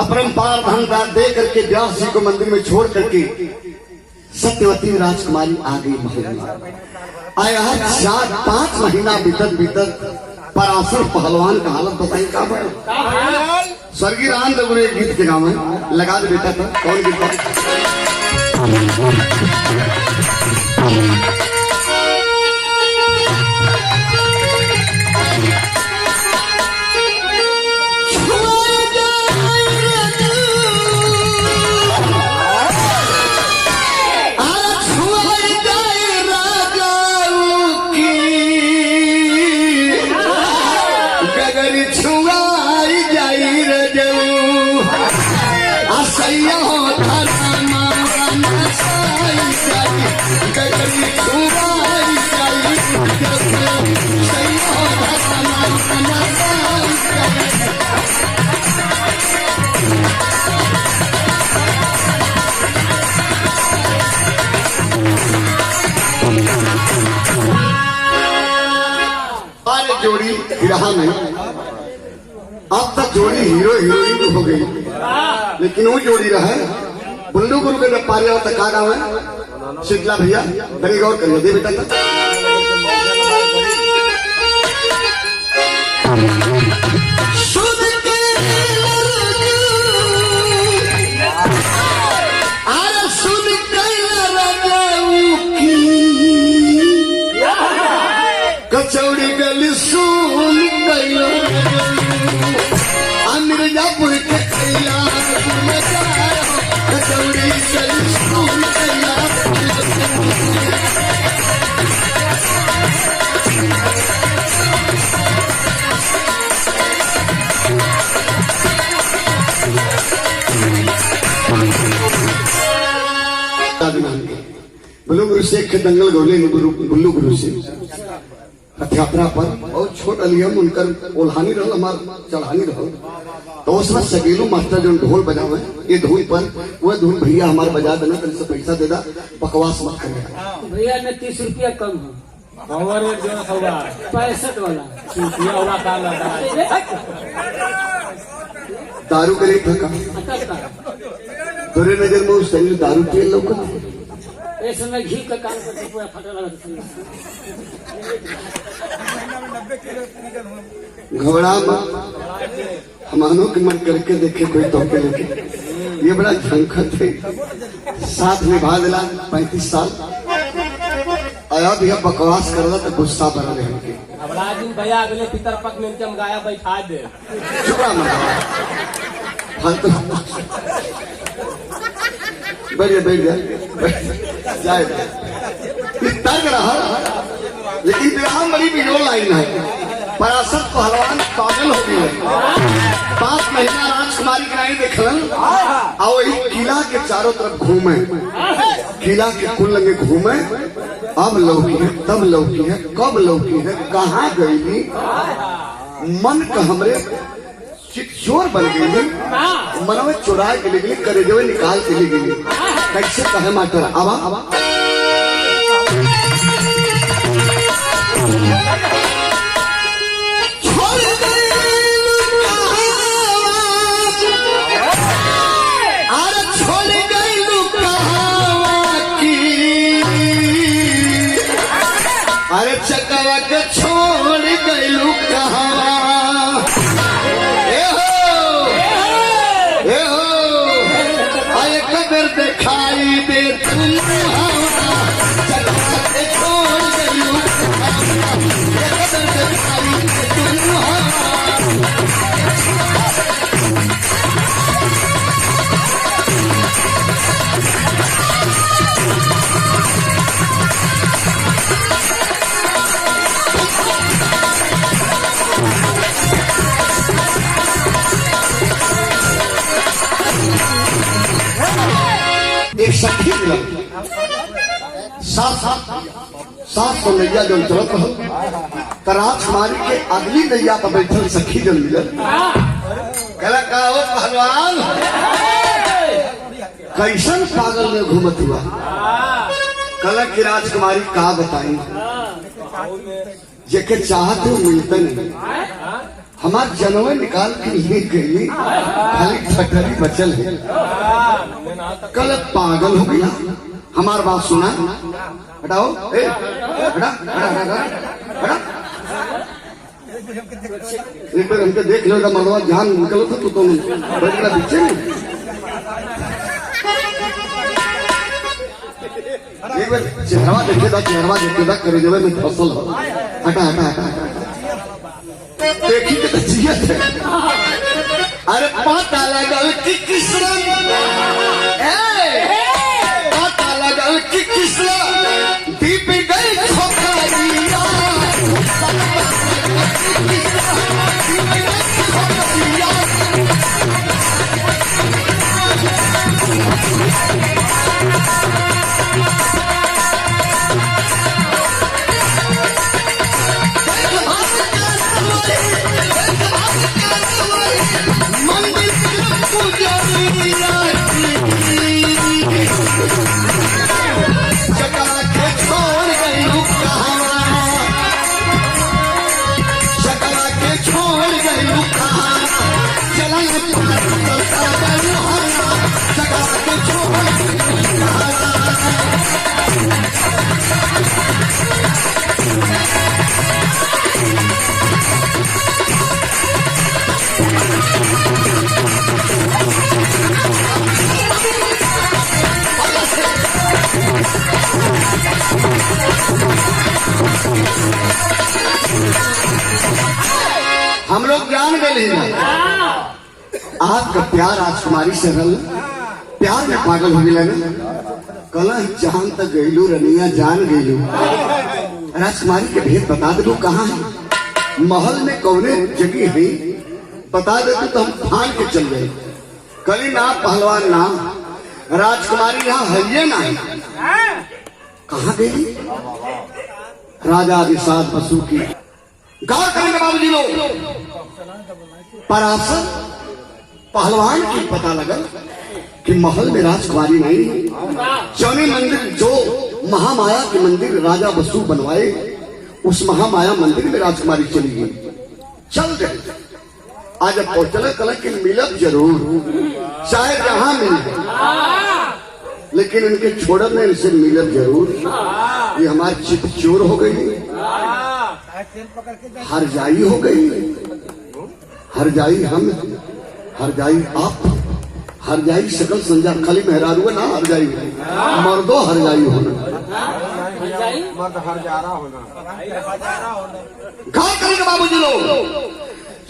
अपरंपार धन दे करके व्यास जी को मंदिर में छोड़ करके सत्यवती राजकुमारी आ गई महल में। आया 4-5 महीना भीतर पराशर पहलवान का हालत बताई का बड़ा। स्वर्गीय राम देव एक गीत के गाँव में लगा दे बेटा था, कौन गीत था? जोड़ी विरहा में अब तक जोड़ी हीरो हीरोइन हो गई, लेकिन वो जोड़ी रहे बुल्लू गुरु के जब पारे तक का गाँव है शीतला भैया बड़ी गौर करिए दे बेटा तक। सुन के अरे सुन के लड़ाऊ की कचौड़ी गली सुन गयो मिर्जापुर के खैया कचौड़ी गली सुन गया बुल्लू गुरु से दंगल गोले बुल्लू गुरु से हथयात्रा पर और छोट अलियम उनकर ओल्हानी रहल हमार चढ़ानी रहल तो उस वक्त सगेलू मास्टर जो ढोल बजावे ये धुन पर वह धुन भैया हमारे बजा देना तेरे से पैसा दे दा बकवास मत करे भैया ने 30 रुपया कम है 65 वाला दारू करे थका तोरे नजर में उस शरीर दारू पिए लोग इस समय घी का काम करते पूरा फटा लगा घबरा हमानों के मन करके देखे कोई तोके लेके ये बड़ा झंखत है साथ निभा दिला 35 साल आया भी बकवास कर रहा तो गुस्सा बना रहे अब राजिन भैया अगले पितर पक में जम गाया बैठा दे चुपड़ा फालतू बैठ जाए तर्क रहा लेकिन विराम बड़ी बिजोड़ लाइन है पराशर पहलवान पागल हो गए 5 महीना राजकुमारी की रानी देखलन और वही किला के चारों तरफ घूमे किला के कुल लगे घूमे अब लौकी है तब लौकी है कब लौकी है कहाँ गई मन का हमरे चोर बन गई मनवे चुराए के लिए करे जो निकाल के लिए गई कैसे कहे मास्टर आवा अरे चकवा के छोड़ गईलू कहावा कदर दिखाई दे तुम चकवा के छोड़ गईलू कदर दिखाई दे तुम एक सखी मिला सात नैया जो चलत हो राजकुमारी के अगली नैया पर बैठल सखी जो मिलल कहला का हो भगवान कैसन पागल में घूमत हुआ कहला की राजकुमारी का बताई जेके चाहत हो मिलते नहीं हमार जनवे निकाल के लिए गई खाली ठटरी बचल है कल पागल हो गया हमार बात सुना हटाओ हटा एक बार हमको देख लो मरवा जान निकलो तो तुम बड़ा पीछे एक बार चेहरा देखे करे जब में फसल हो हटा देखी तो जियत है अरे पता लगल कि किसरा पता लगल कि किसरा दीप गई खोखरिया हम लोग जान गए आपका प्यार राजकुमारी से रल प्यार में पागल हो गया कल जान तक गईलू रनिया जान गईलू राजकुमारी के भेद बता दे कहाँ है महल में कौने जगह है बता दे तो हम फान के चल गए कली ना पहलवान ना राजकुमारी यहाँ है ना कहाँ गई राजा निषाद बसु की गौर करेंगे बाबूजी लोग पराशर पहलवान की पता लगा कि महल में राजकुमारी नहीं चौने मंदिर जो महामाया के मंदिर राजा बसु बनवाए उस महामाया मंदिर में राजकुमारी चली गई चल गए आज अब पहुंचल कल कि मिलब जरूर चाहे जहां मिले लेकिन इनके छोड़ब ने इनसे मिलब जरूर ये हमारी चित चोर हो गई हर जाई हो गई हर जाई हम हर जाई आप हर जाई सकल संजा खाली मेहरारू हुआ ना हर जाई मर्दो हर जाई होना मर्द हर जा रहा होना कहा करेंगे बाबूजी लोग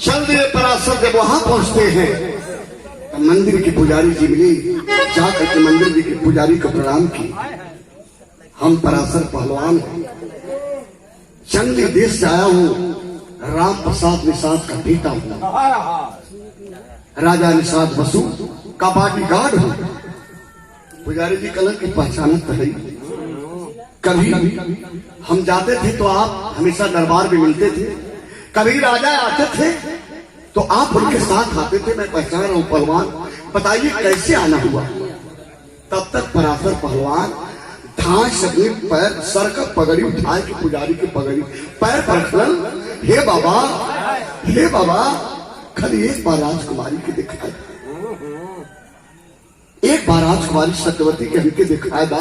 चल दिए पराशर जब वहां पहुंचते हैं तो मंदिर की पुजारी जी मिली जाकर के मंदिर जी की पुजारी को प्रणाम की हम पराशर पहलवान हैं चंदी देश से आया हूं राम प्रसाद निषाद का बेटा हूं राजा निषाद बसु का बॉडी गार्ड हूं पुजारी जी कलर की पहचानत है कभी हम जाते थे तो आप हमेशा दरबार में मिलते थे कभी राजा आते थे तो आप उनके साथ आते थे मैं पहचान रहा हूं पहलवान बताइए कैसे आना हुआ तब तक पराशर पहलवान धांस अपने पैर सर का पगड़ी उठाए कि पुजारी की पगड़ी पैर पर खड़ल हे बाबा खाली एक बार राजकुमारी के दिखाए एक बार राजकुमारी सत्यवती के हमके दिखाए दा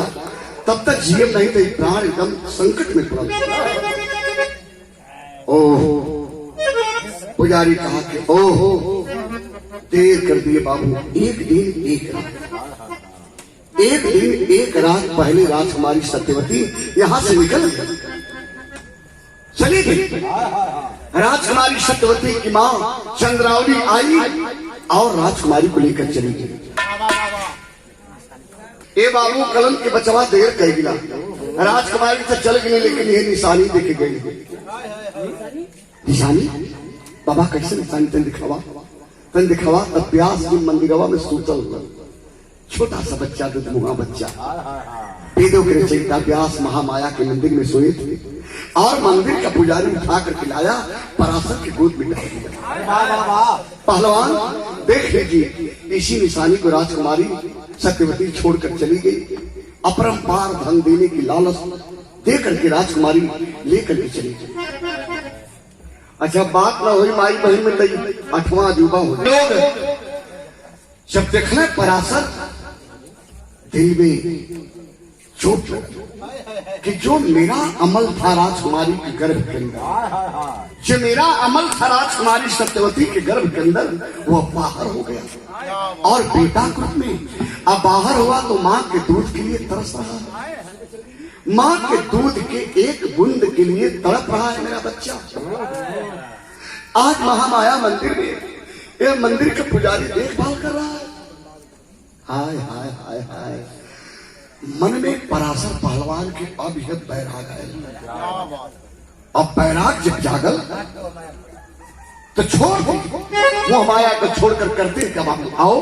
तब तक जीवन नहीं थे प्राण एकदम संकट में पड़ा ओह पुजारी कहा कि ओहो देर कर दिए बाबू एक दिन एक रात पहले राजकुमारी सत्यवती यहां से निकल गई चली गई राजकुमारी सत्यवती की मां चंद्रावली आई और राजकुमारी को लेकर चली गई ए बाबू कलम के बचवा देर कह गिला राजकुमारी से चल गई लेकिन ये निशानी देखे गई निशानी बाबा कैसे निशानी तन दिखावा तब प्यास की मंदिरवा में सूतल छोटा सा बच्चा दूध मुहा बच्चा वेदों के रचयिता व्यास महामाया के मंदिर में सोए थे और मंदिर का पुजारी उठा करके लाया पराशर की गोद में डाल दिया पहलवान देख लीजिए इसी निशानी को राजकुमारी सत्यवती छोड़कर चली गई अपरंपार धन देने की लालच दे करके राजकुमारी लेकर के चली गई अच्छा बात ना हुई माई बहन में तई 8वां अजूबा हो लोग जब देखना पराशर दिल में चोट लगा कि जो मेरा अमल था राजकुमारी के गर्भ के अंदर जो मेरा अमल था राजकुमारी सत्यवती के गर्भ के अंदर वो बाहर हो गया और बेटा कुछ में अब बाहर हुआ तो माँ के दूध के लिए तरस रहा है माँ के दूध के एक बूंद के लिए तड़प रहा है मेरा बच्चा आज महामाया मंदिर में ये मंदिर के पुजारी देखभाल कर रहा है हाय हाय हाय हाय मन में पराशर पहलवान के अब यह बैराग है अब बैराग जब जागल तो छोड़ दो वो माया को छोड़कर करते जब आप आओ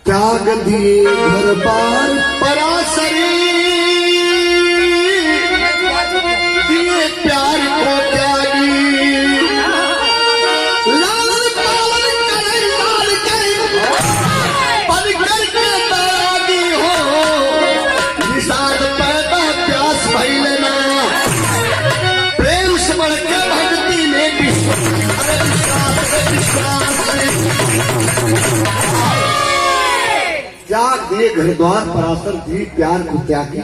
त्याग दिए घर बार पराशरी दिए प्यार को त्यागी लाल पालन करे लाल के पल करके तागी हो निषाद पैदा प्यास भई लेना प्रेम से बढ़ के भक्ति में त्याग दिए घर द्वार पराशर दी प्यार को त्यागी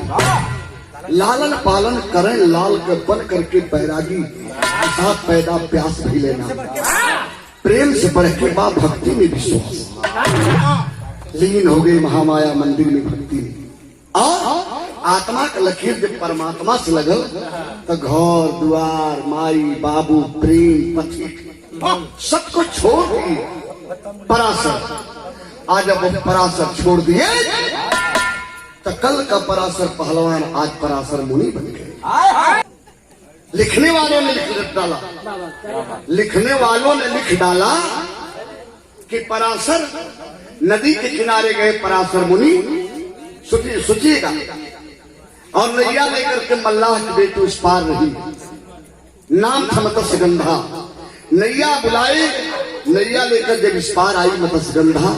लालन पालन करें लाल के बन करके बैरागी साथ पैदा प्यास भी लेना प्रेम से बढ़ के बा भक्ति में विश्वास लीन हो गई महामाया मंदिर में भक्ति में और आत्मा का लकीर जब परमात्मा से लगल तो घर द्वार माई बाबू प्रेम पति सबको छोड़ दिए पराशर। आज अब वो पराशर छोड़ दिए तो कल का पराशर पहलवान आज पराशर मुनि बन गए। लिखने वालों ने लिख डाला, लिखने वालों ने लिख डाला कि पराशर नदी के किनारे गए पराशर मुनि, सोचिएगा, और नैया लेकर के मल्लाह के बेटे उस पार रही, नाम था मत्स्यगंधा। नैया बुलाए, नैया लेकर जब इस पार आई मत्स्यगंधा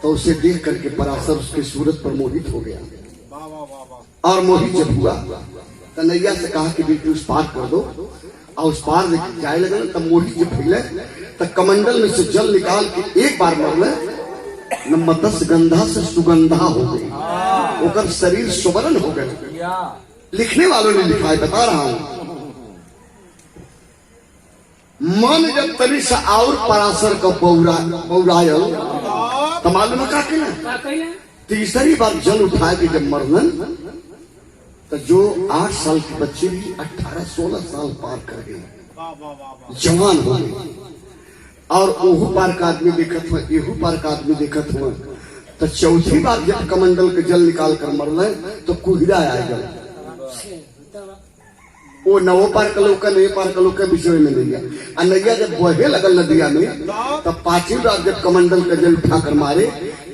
तो उसे देख करके पराशर उसकी सूरत पर मोहित हो गया। और मोहित जब हुआ तो नैया से कहा कि बेटी उस पार कर दो, और उस पार जाए लगे तब मोहित जब फैले तो कमंडल में से जल निकाल के एक बार मरले न मत्स्यगंधा से सुगंधा हो गई, उनका शरीर सुवर्ण हो गया। लिखने वालों ने लिखा है, बता रहा हूं। मन जब तरी से और पराशर का पौरायल तो मालूम का तीसरी बार जल उठाए कि जब मरलन तो जो 8 साल के बच्चे भी 18-16 साल पार कर गए, जवान हो गए। और ओहू पार का आदमी देखत हुआ, एहू पार का आदमी देखत हुआ। तो चौथी बार जब कमंडल के जल निकाल कर मरल तो कुहरा आएगा। वो नवो पार कलो का नए पार कलो के विषय में नैया, और नैया जब बहे लगल नदिया में तब 5वीं बार जब कमंडल का जल उठाकर मारे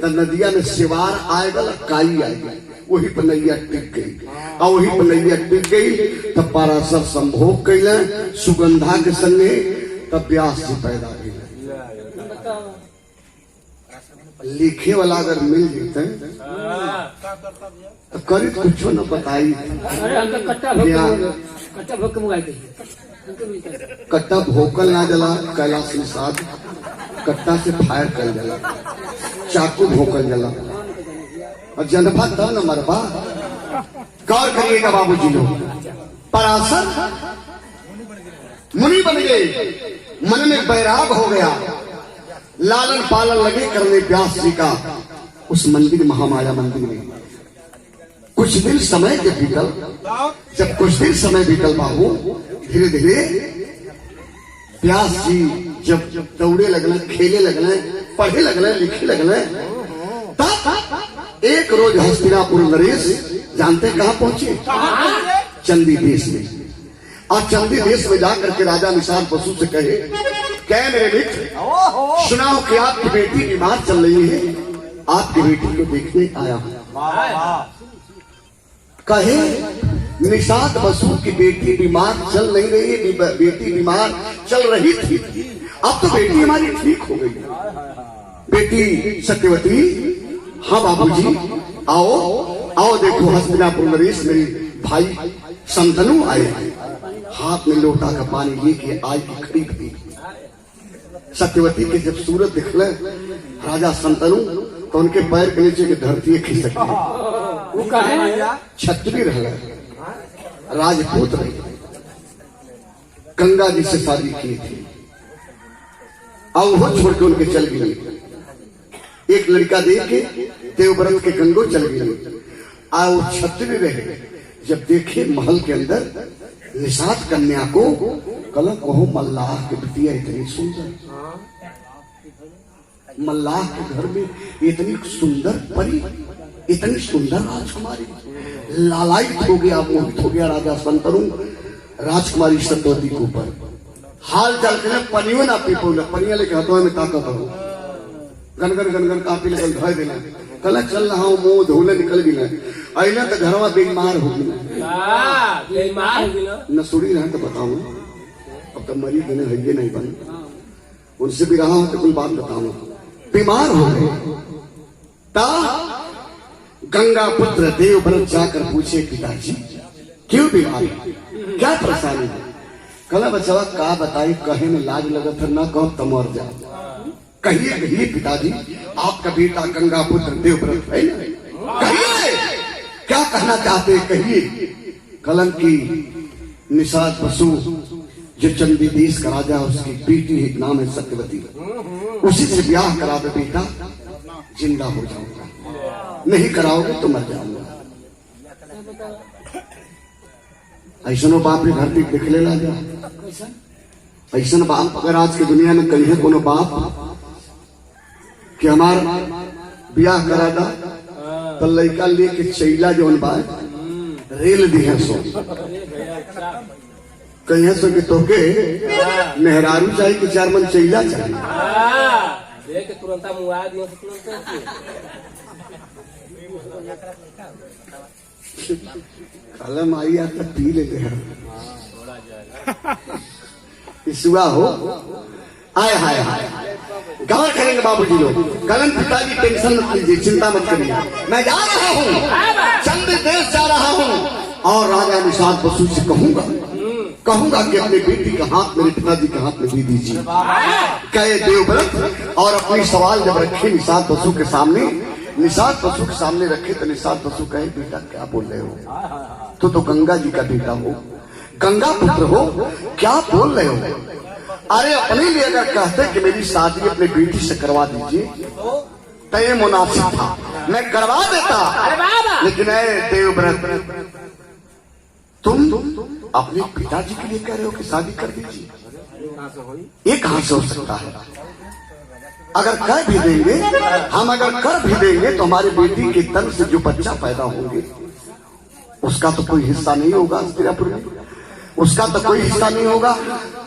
तो नदिया में सिवार आएगा, काई आएगा, वही पर नैया टिक गई। और वही पर नैया टिक गई तब पराशर संभोग कैले सुगंधा के संगे, तब व्यास जी पैदा हुए। लिखे वाला अगर मिल जेते तो करी कुछ न बताई। कट्टा भोकल ना जला, कैलाश निषाद कट्टा से फायर कर जला, चाकू भोकल जला, और जनपा था न मरबा। गौर करिएगा बाबूजी लोग, पराशर मुनि बन गए, मन में बैराग हो गया, लालन पालन लगे करने व्यास जी का उस मंदिर महामाया मंदिर में। कुछ दिन समय के बीतल, जब कुछ दिन समय बीतल बाबू, धीरे धीरे व्यास जी जब दौड़े लगले, खेले लगले, पढ़े लगले, लिखे लगले, तब एक रोज हस्तिनापुर नरेश जानते कहां पहुंचे? चंदी देश में। और चंदी देश में जाकर के राजा निषाद बसु से कहे, क्या मेरे मित्र, सुनाओ कि आपकी बेटी बीमार चल रही है, आपकी बेटी को देखने आया हूं। कहे निषाद बसु की बेटी बीमार चल नहीं रही है, बेटी बीमार चल रही थी, अब तो बेटी हमारी ठीक हो गई। बेटी सत्यवती, हाँ बाबूजी, आओ आओ देखो हस्तिनापुर नरेश मेरे भाई संतनु आए, हाथ में लोटा का पानी लेके आई की खड़ी खड़ी। सत्यवती के जब सूरत दिखले राजा संतनु तो उनके पैर के नीचे की धरती खिसक गई। क्षत्रिय रह, राजपूत रहे, गंगा जी से शादी की थी, और वो छोड़ के उनके चल गई। एक लड़का देख के देवव्रत के गंगो चल गई, और वो क्षत्रिय रहे। जब देखे महल के अंदर निषाद कन्या को, कल कहो मल्लाह की बिटिया इतनी सुंदर, मल्लाह के घर में इतनी सुंदर परी, इतनी सुंदर राजकुमारी। लालायित हो गया, मोहित हो गया राजा संतनु राजकुमारी सत्यवती के ऊपर। हाल चल के पनियो ना पी पौला, पनिया लेके हाथों में ताकत हो, गनगन गनगन कापी लगल धोए देना, कल चल रहा हूँ मुंह धोले निकल गई अना तो घरवा बीमार हो गई न सुड़ी रहे तो बताऊ, अब तो मरी गए हइये नहीं बने, उनसे भी रहा हूं तो कोई बात बताऊ। बीमार हो गए ता गंगा पुत्र देवव्रत जाकर पूछे, पिताजी क्यों बीमार, क्या परेशानी है? कला बचवा का बताई, कहे में लाज लगत है, ना कहो तो मर जाओ। कहिए कहिए पिताजी, आपका बेटा गंगा पुत्र देवव्रत है ना, कहिए क्या कहना चाहते हैं, कहिए। कलम की निषाद बसु जो चंदी देश का राजा, उसकी बेटी एक नाम है सत्यवती, उसी से ब्याह करा दो बेटा, जिंदा हो जाऊंगा, नहीं कराओगे तो मर जाऊंगा। ऐसनो बाप भी धरती देख ले लगा। कैसन ऐसन बाप अगर आज की दुनिया में कहीं है कोनो बाप कि हमार ब्याह करा था तो लड़का लेके चैला जौन बा रेल दिया सो कहीं सो कि तोके मेहरारू चाहिए कि 4 मन चैला चाहिए। देख के तुरंत मुआ दियो तुरंत कलम आई आकर पी लेते हैं इसुआ हो आय हाय हाय गौर करेंगे बाबूजी लोग। कलन पिताजी टेंशन मत लीजिए, चिंता मत करिए, मैं जा रहा हूँ चंद्र देश जा रहा हूँ और राजा निषाद बसु से कहूंगा कि अपने बेटी का हाथ मेरे पिताजी के हाथ में दे दीजिए। कहे देवव्रत और अपनी सवाल जब रखे निषाद बसु के सामने, निषाद बसु के सामने रखे तो निषाद बसु कहे बेटा क्या बोल रहे हो, तो गंगा जी का बेटा हो, गंगा पुत्र हो, क्या बोल रहे हो। अरे अपने लिए अगर कहते कि मेरी शादी अपनी बेटी से करवा दीजिए तो ये मुनासिब था, मैं करवा देता। लेकिन देवव्रत तुम अपने पिताजी के लिए कह रहे हो कि शादी कर दीजिए, ये कहां से हो सकता है। अगर कर भी देंगे हम, अगर कर भी देंगे तो हमारी बेटी के तन से जो बच्चा पैदा होंगे उसका तो कोई हिस्सा नहीं होगा हस्तिनापुर में, उसका तो कोई हिस्सा नहीं होगा।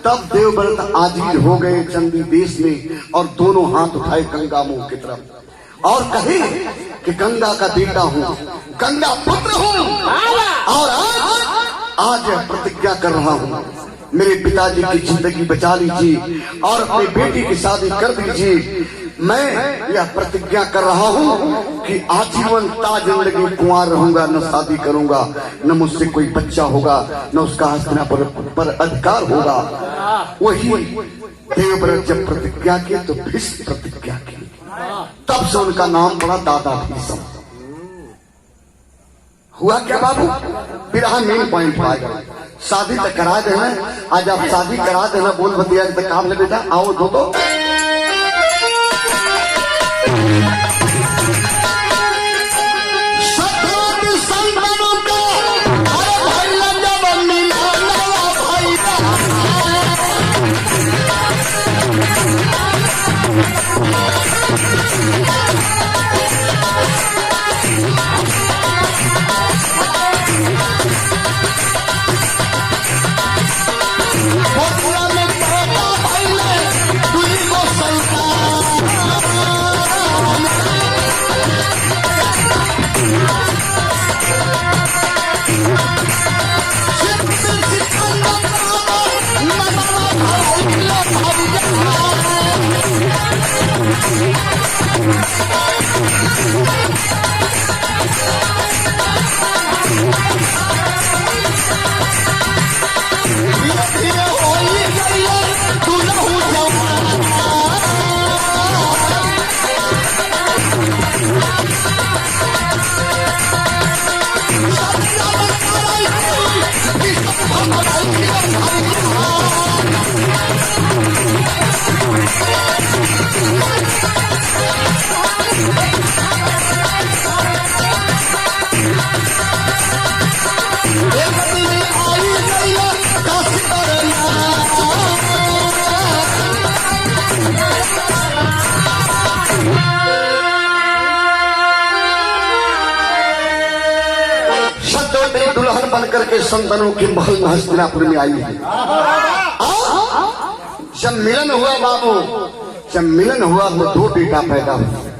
तब देवव्रत आजीर हो गए चंदी देश में और दोनों हाथ उठाए गंगा मुंह की तरफ और कहे कि गंगा का बेटा हूँ, गंगा पुत्र हूँ और आज प्रतिज्ञा कर रहा हूँ मेरे पिताजी की जिंदगी बचा लीजिए और अपनी बेटी की शादी कर दीजिए। मैं यह प्रतिज्ञा कर रहा हूँ कि आजीवन जिंदगी कुंवार रहूंगा, न शादी करूंगा, न मुझसे कोई बच्चा होगा, न उसका हस्तिनापुर पर अधिकार होगा। वही देवव्रत जब प्रतिज्ञा की तो भीष्म प्रतिज्ञा की, तब से उनका नाम पड़ा दादा भीष्म। हुआ क्या बाबू, फिर हम मेन पॉइंट आ गए। शादी तक करा देना, आज आप शादी करा देना, बोल बतिया तक काम ले बेटा, आओ दो तो दुल्हन बनकर के संतनों के महल में हस्तिनापुर में आई है। जब मिलन हुआ बाबू, जब मिलन हुआ तो 2 बेटा पैदा हुए।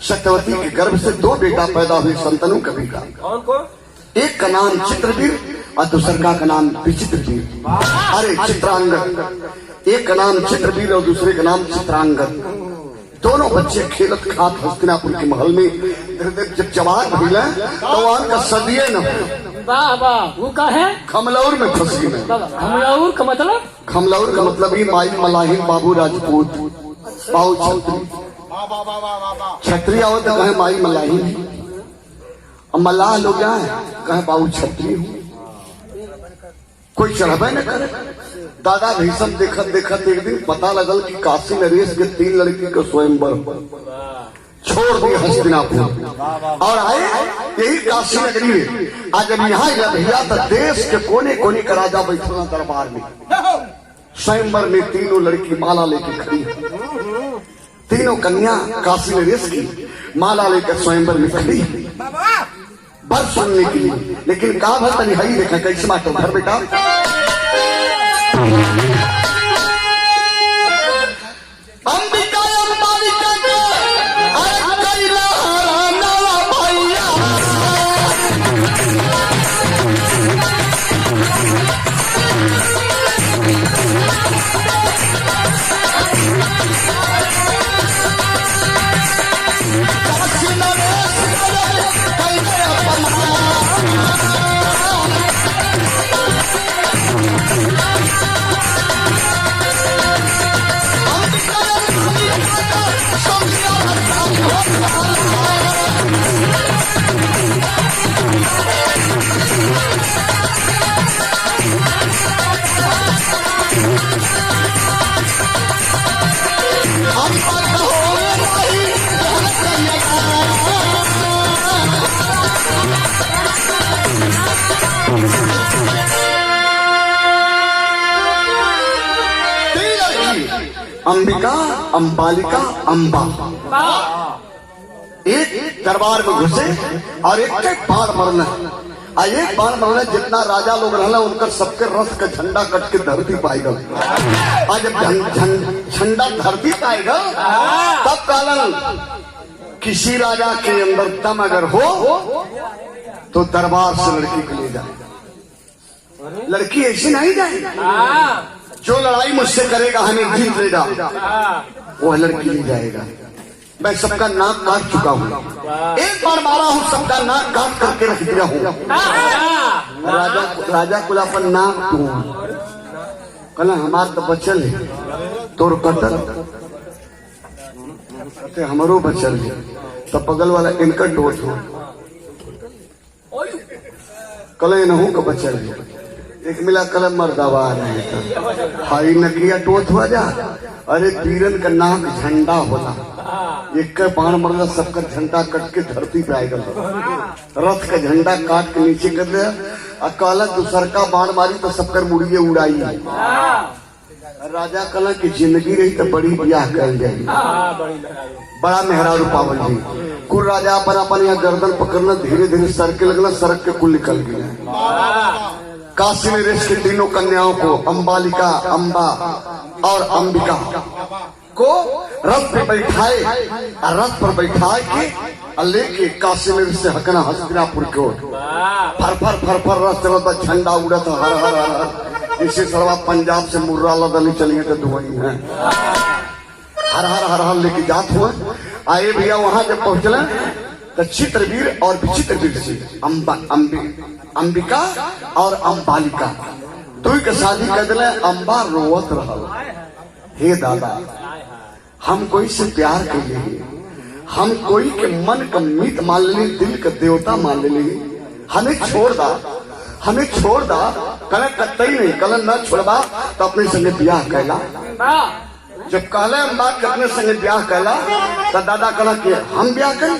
सत्यवती के गर्भ से 2 बेटा पैदा हुए संतनों का बेटा। कौन कौन? एक का नाम चित्रवीर और दूसरे का नाम विचित्रवीर, अरे चित्रांगद। एक का नाम चित्रवीर और दूसरे का नाम चित्रांगद। दोनों बच्चे खेलत खात हस्तिनापुर के महल में जब जवान मिला तो वहां का सदिये न वाह वाह, वो का है खमलौर में फंसी में। खमलाउर का मतलब? खमलौर का मतलब ही माई मलाही बाबू राजपूत बाबू छत्री, छत्री आओ तो कहे माई मलाही, मलाह लोग क्या है कहे बाबू छत्री हूँ। कोई चढ़बे न करे। दादा भीषम देखत देखत एक दिन पता लगल कि काशी नरेश के 3 लड़की का स्वयंवर छोड़ दिए हस्तिनापुर और आए यही काशी नगरी में। आज जब यहाँ भैया तो देश के कोने कोने का राजा बैठा दरबार में। स्वयंवर में तीनों लड़की माला लेके खड़ी, तीनों कन्या काशी नरेश की माला लेकर स्वयंवर में खड़ी बर सुनने के लिए। लेकिन कहा भर तनी हरी देखा कैसे बात घर बेटा अंबिका अंबालिका के भैया अंबिका अंबालिका अंबा एक दरबार में घुसे और एक बाण मरना एक बाण मरना जितना राजा लोग रहना उनका सबके रथ का झंडा कट के धरती पाएगा। आज जब झंडा धरती पाएगा तब कालन किसी राजा के अंदर दम अगर हो तो दरबार से लड़की को ले जाए। लड़की ऐसी नहीं जाएगी, जो लड़ाई मुझसे करेगा हमें जीत लेगा वो लड़की नहीं जाएगा। मैं सबका नाक काट चुका हूँ, एक बार मारा हूँ, सबका नाक काट करके रख दिया हूँ। राजा कुलापन नाक तू कल हमार तो बचल है तोर कटल हमारो बचल है तो बगल वाला इनका डोट हो कल नहू का बचल है एक मिला कलम मर्दावा रहे हाई नकिया टोथ हो जा। अरे तीरन का नाक झंडा होला, एक बाण मरला सबका झंडा कट के धरती पे आएगा। रथ का झंडा काट के नीचे कर दिया और कहला दूसर का बाण मारी तो सबकर मुड़िए उड़ाई। राजा कला की जिंदगी रही तो बड़ी ब्याह कर जाएगी, बड़ा मेहरारू पावन जी। कुल राजा अपन अपन यहाँ गर्दन पकड़ना धीरे धीरे सर के लगना, सड़क के कुल निकल गया। काशी नरेश के तीनों कन्याओं को अंबालिका अंबा और अंबिका को रथ पे बैठाए और रथ पर बैठाए के लेके काशी नरेश से हकना हस्तिनापुर की ओर फर फर फर फर रथ चलता, झंडा उड़त हर हर हर हर। इसी सरवा पंजाब से मुर्रा लदली चलिए तो दुआई है हर हर हर हर लेके जात हुए। आए भैया वहां जब पहुंचले तो चित्रवीर और विचित्रवीर से अंबिका और अंबालिका दो के शादी कर दिले। अंबा रोवत रहल, हे दादा हम कोई से प्यार कर लिए, हम कोई के मन का मीत मान ले, दिल का देवता मान ले, हमें छोड़ दा, हमें छोड़ दा। कल कतई नहीं, कल न छोड़बा तो अपने संगे ब्याह कहला। जब कहले हम बात करने संगे ब्याह कहला तो दादा कहला कि हम ब्याह करें।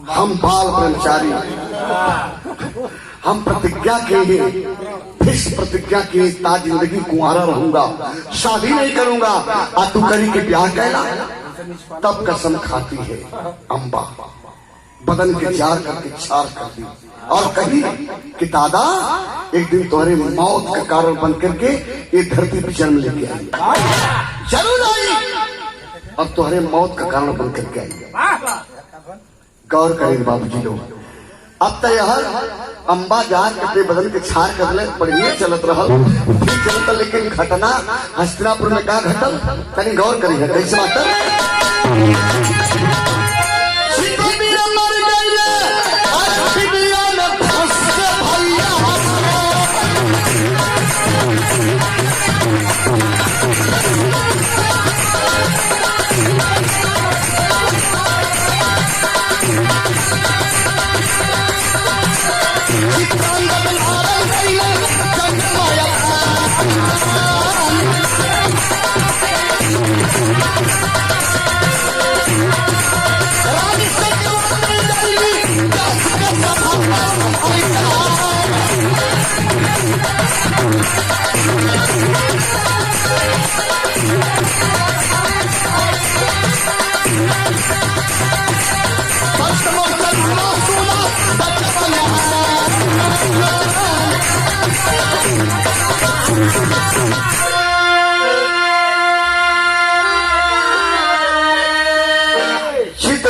हम बाल ब्रह्मचारी, हम प्रतिज्ञा किए, फिक्स प्रतिज्ञा किए ता जिंदगी कुंवारा रहूंगा, शादी नहीं करूंगा। आ तू करी के ब्याह कहला। तब कसम खाती है अंबा, बदन के जार करके छार कर दी और कही कि दादा एक दिन तुम्हारे मौत का कारण बन करके ये धरती पर जन्म लेके आई, जरूर आई और तुम्हारे मौत का कारण बन करके आई। गौर करेंगे बाबूजी लोग। अब तो यह अंबा जार के बदन के छार कर बढ़िया चलत रहा, ठीक चलता। लेकिन घटना हस्तिनापुर में का घटल तनी गौर करेंगे कैसे बात।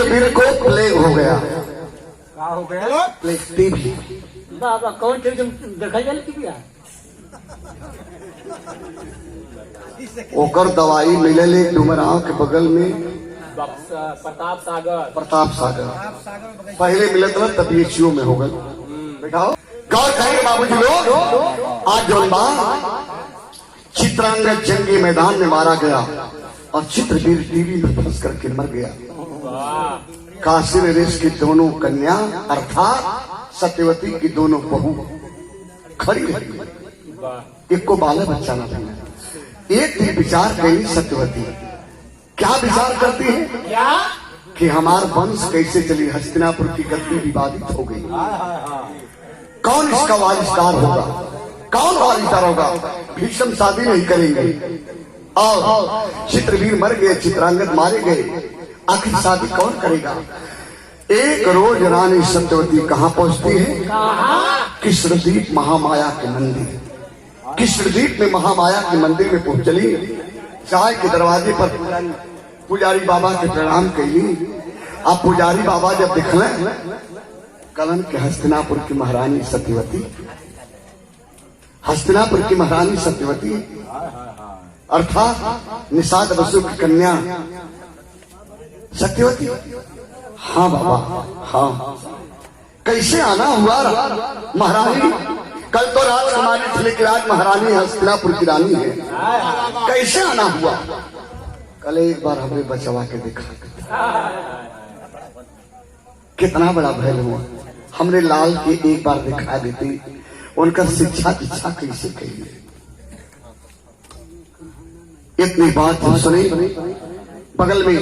चित्रवीर को प्लेग हो गया। का हो गया प्लेग टीबी। बाबा कौन थे तुम देखा जाए की बिया ओकर दवाई मिलल एक डुमराव के बगल में प्रताप सागर। प्रताप सागर पहले मिलत रहा तब बीएचयू में हो गए। बैठाओ गौर करेंगे बाबूजी लोग। आज जो बा चित्रांगद जंगी मैदान में मारा गया और चित्रवीर टीवी में फंस करके मर गया। काशी नरेश की दोनों कन्या अर्थात सत्यवती की दोनों बहू खड़ी रही। एक को बाला बच्चा न था। एक दिन विचार करी सत्यवती, क्या विचार करती है क्या कि हमारा वंश कैसे चली। हस्तिनापुर की गद्दी विवादित हो गई। कौन इसका वारिसदार होगा, कौन वारिसदार होगा। भीष्म शादी नहीं करेंगे और चित्रवीर मर गए, चित्रांगद मारे गए, आखिर शादी कौन करेगा। एक रोज रानी सत्यवती कहाँ पहुंचती है, कृष्णद्वीप महामाया के मंदिर। कृष्णद्वीप में महामाया के मंदिर में पहुंच चली। चाय के दरवाजे पर पुजारी बाबा के प्रणाम कैली। अब पुजारी बाबा जब दिखले कलन के हस्तिनापुर की महारानी सत्यवती, हस्तिनापुर की महारानी सत्यवती अर्थात निषाद बसु की कन्या सत्यवती। हाँ बाबा हाँ, कैसे आना हुआ महारानी। कल तो राजकुमारी थी लेकिन आज महारानी हस्तिनापुर की रानी है। कैसे आना हुआ। कल एक बार हमें बचवा के देखा, कितना बड़ा भय हुआ। हमने लाल के एक बार दिखा देती, उनका शिक्षा इच्छा कैसे कही। इतनी बात सुनी। बगल में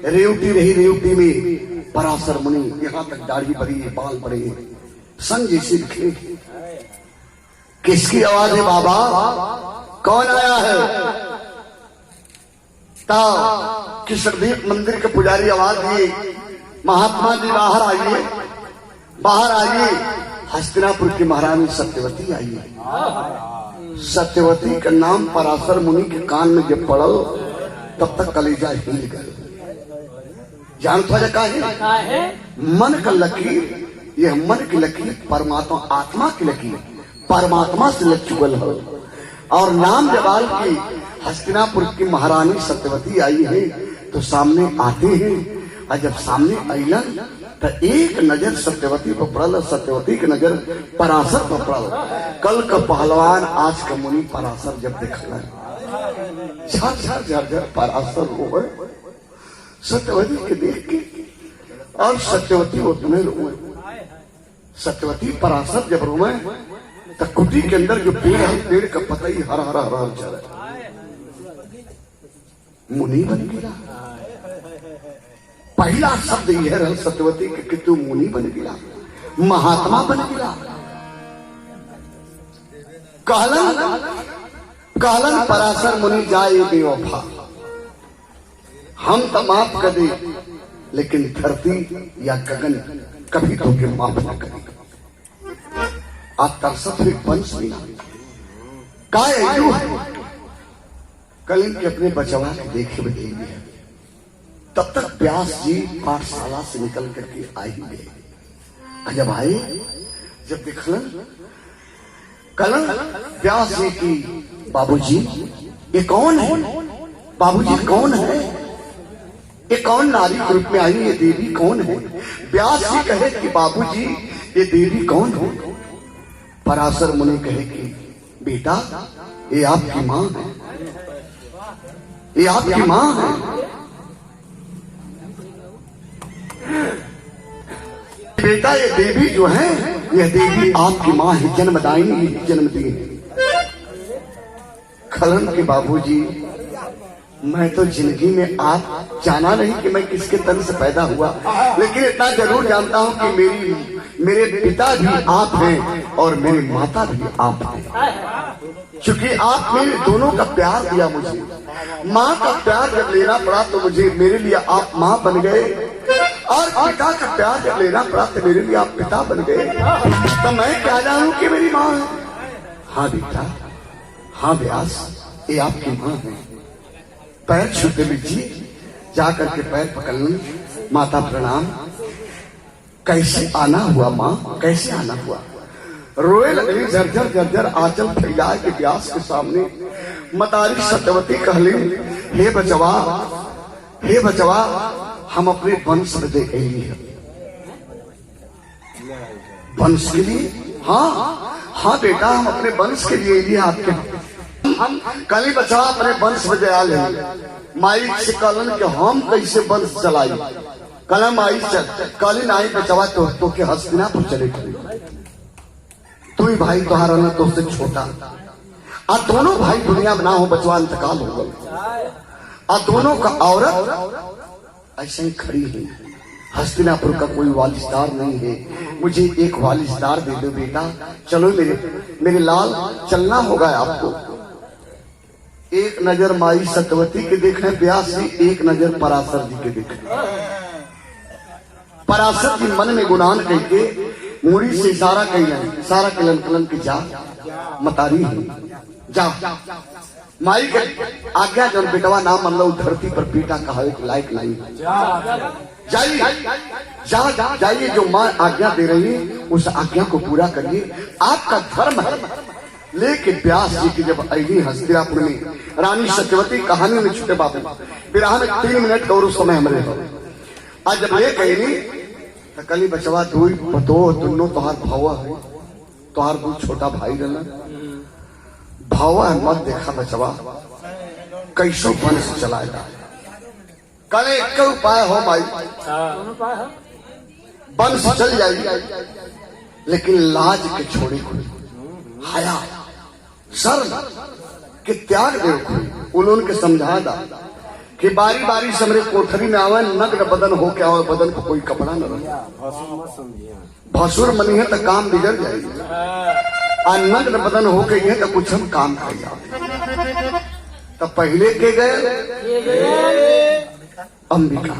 रेवती रही, रेवती में पराशर मुनि, यहाँ तक दाढ़ी बड़ी है, बाल बड़े हैं, संग जैसे दिखे। किसकी आवाज है बाबा, कौन आया है। कृष्णद्वीप मंदिर के पुजारी आवाज दिए, महात्मा जी बाहर आइए, बाहर आइए। हस्तिनापुर की महारानी सत्यवती आई है। सत्यवती का नाम पराशर मुनि के कान में जब पड़ल तब तक कलेजा हिल गए। जानता है मन का लकीर, यह मन की लकीर परमात्मा आत्मा की लकीर परमात्मा से लग चुकल है। और नाम जबाल की हस्तिनापुर की महारानी सत्यवती आई है तो सामने आते हैं। और जब सामने अलन तो एक नजर सत्यवती पर पड़ल, सत्यवती की नजर पराशर पर पड़ल। कल का पहलवान आज का मुनि पराशर जब देखल झर झर झर पराशर हो गए सत्यवती के देख के। और सत्यवती वो तुम्हें रोए। सत्यवती पराशर जब रोए तो कुटी के अंदर जो पेड़ है, पेड़ का पता ही हरा हरा हरा चल मुनि बन गया। पहला शब्द यह रहा सत्यवती कि तू मुनि बन गया, महात्मा बन गया। कहलन पराशर मुनि जाए बेवफा, हम तो माफ कर दे लेकिन धरती या गगन कभी तो के माफ न करेगा। आप तरसत हुए वंश बिना कल इनके अपने बचवा के देखे बदलेंगे। तब तक व्यास जी पाठशाला से निकल करके आएंगे। जब आए, जब दिखलन कलन व्यास जी की, बाबूजी ये कौन है, बाबूजी कौन है, ये कौन नारी के रूप में आई, ये देवी कौन है। व्यास जी कहे कि बाबूजी ये देवी कौन हो। पराशर मुनि कहे कि बेटा ये आपकी मां है, ये आपकी मां है। बेटा ये देवी जो है, यह देवी आपकी मां है, जन्मदायिनी जन्मदी है। खलन के बाबूजी मैं तो जिंदगी में आप जाना नहीं कि मैं किसके तन से पैदा हुआ, लेकिन इतना जरूर जानता हूं कि मेरे पिता भी आप हैं और मेरी माता भी आप हैं। क्योंकि आप मेरे दोनों का प्यार दिया मुझे। माँ का प्यार जब लेना पड़ा तो मुझे मेरे लिए आप माँ बन गए, और पिता का प्यार जब लेना पड़ा तो मेरे लिए आप पिता बन गए। तो मैं क्या जानूं कि मेरी माँ है। हाँ बेटा, हाँ व्यास ये आपकी माँ है। पैर छूते लीजिए, जा करके पैर पकड़ ली, माता प्रणाम। कैसे आना हुआ माँ, कैसे आना हुआ? रोए लगी झरझर झरझर आंचल फैलाए के व्यास के सामने। मतारी सत्यवती कहली, हे बचवा, हे बचवा, हम अपने वंश दे गई है। वंश के लिए? हाँ हाँ बेटा, हम अपने वंश के लिए आपके हम कली बचवा अपने वंश में जया ले। माई से कलन के हम कैसे वंश चलाई? कलम आई कली नाई बचवा तो के हस्तिनापुर चले गए। तू ही भाई तुम्हारा ना तो से छोटा, और दोनों भाई दुनिया में ना हो, बचवा इंतकाल हो गए, और दोनों का औरत ऐसे ही खड़ी है। हस्तिनापुर का कोई वालिस्तार नहीं है, मुझे एक वालिस्तार दे दो बेटा। चलो मेरे लाल, चलना होगा आपको। एक नजर माई सत्यवती के देखे व्यास जी, एक नजर पराशर जी के देखे। पराशर जी मन में गुणान करके मुड़ी से इशारा कैलन, सारा कलन कलन के जा मतारी है, जा। माई के आज्ञा जब बेटवा नाम मन लो, धरती पर पीटा कहावे के लायक नहीं। जाइए जा जाइए, जो माँ आज्ञा दे रही है उस आज्ञा को पूरा करिए, आपका धर्म है। लेकिन व्यास जी की जब आई हस्तिनापुर में, रानी सत्यवती कहानी में छुटे बाबू विराह में 3 मिनट और उस समय हमारे हो। आज जब ये कही तो कली बचवा दो दोनों तोहार भावा है, तोहार दो छोटा भाई रहना भावा है, मत देखा बचवा कैसो वंश चलाएगा। कल एक उपाय हो माई, वंश चल जाएगी, लेकिन लाज के छोड़ी कोई, हया शर्म के त्याग दे कोई। उन्होंने समझा दा कि बारी बारी से हमरे कोठरी में आवे, नग्न बदन हो के आवे, बदन को कोई कपड़ा न रहे। भसुर मनी है तो काम बिगड़ जाएगी, और नग्न बदन हो के तो कुछ हम काम कर जाते। तो पहले के गए अंबिका,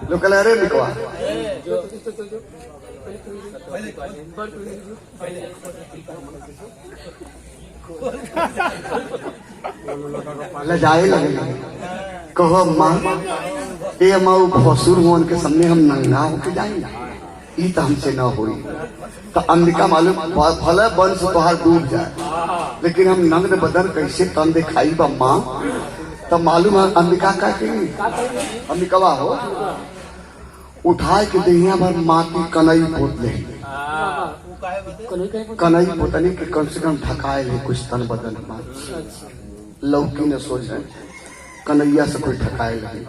लोग कह रहे बिकवा लजाए लगे, कहो माँ ये माऊ भसुर होने के सामने हम नंगा होके जाएंगे, ये तो हमसे न हुई। तो अंबिका मालूम भले वंश तोहार डूब जाए, लेकिन हम नग्न बदन कैसे तन दिखाई बा माँ। तो मालूम है अंबिका का कही, अंबिकवा हो उठाए के दहिया भर माटी कनई पोत ले, कनई पोतनी के कम से कम ढकाए ले कुछ तन बदन हमारे। लौकी ने सोच रहे कन्हैया से कोई ढकाए लगे,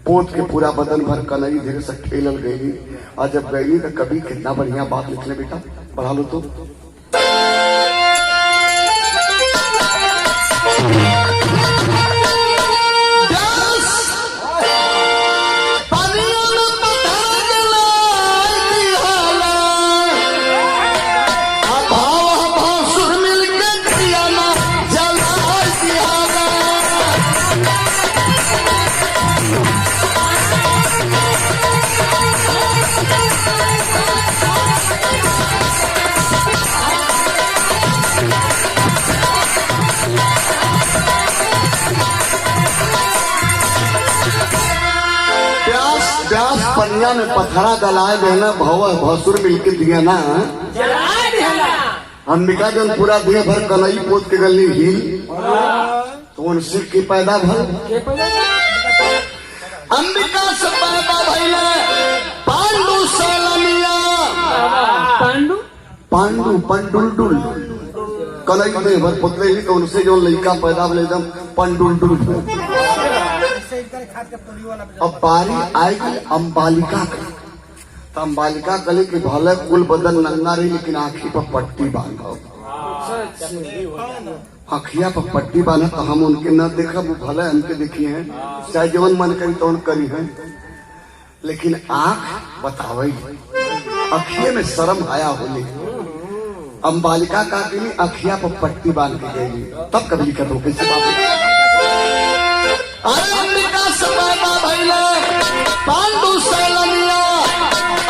पोत के पूरा बदन भर कनई धीरे से खेलल गई। और जब गई तो कभी कितना बढ़िया बात लिखले, बेटा पढ़ा लो तो। पनिया में पथरा गलाए देना, भसुर मिलके दिया ना अंबिका जन पूरा दिन भर कनई पोत के गली हिल, तो उनसे की पैदा भर अंबिका से पैदा भइले पांडु सलमिया, पांडु पंडुलडुल कनई में भर पोतले ही, तो उनसे जो लड़का पैदा भले एकदम पंडुलडुल। अब बारी आएगी अम्बालिका का, तो अम्बालिका कले की भले कुल बदन नंगा रही, लेकिन आँखी पर पट्टी बांधा, आँखिया पर पट्टी बांधा। तो हम उनके न देखा, वो भले हमके देखी है, चाहे जीवन मन करी तो करी है, लेकिन आँख बतावे अखिए में शर्म आया होली। अम्बालिका का अखिया पर पट्टी बांध के गई, तब कभी लिखा तो कैसे बाबू अंबिका से पैदा भइले पांडु सैलमिया,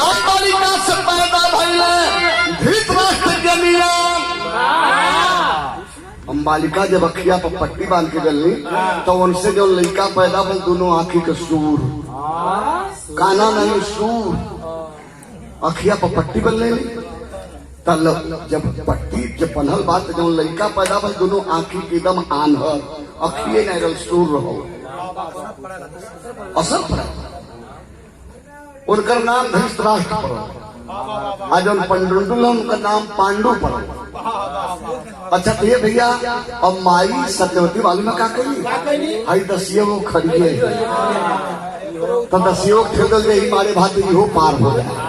अंबिका से पैदा भइले धृतराष्ट्र जनिया। मालिका जब अखिया पर पट्टी बांध के गली तो उनसे जो लड़का पैदा बन दोनों आंखी के सूर काना नहीं सूर अखिया पर पट्टी बन ले जब पट्टी जब बंधल बात जो लड़का पैदा बन दोनों आंखी के एकदम आन्हर अखिए नहीं सूर रहो असर पड़ा उनका नाम धृतराष्ट्र पड़ा आज उन पंडुल उनका नाम पांडु पड़ा। अच्छा तो ये भैया अब माई सत्यवती मालूम है क्या कही आई दसियो वो खड़िए तो दसियो ठेल दे मारे भात हो पार हो गया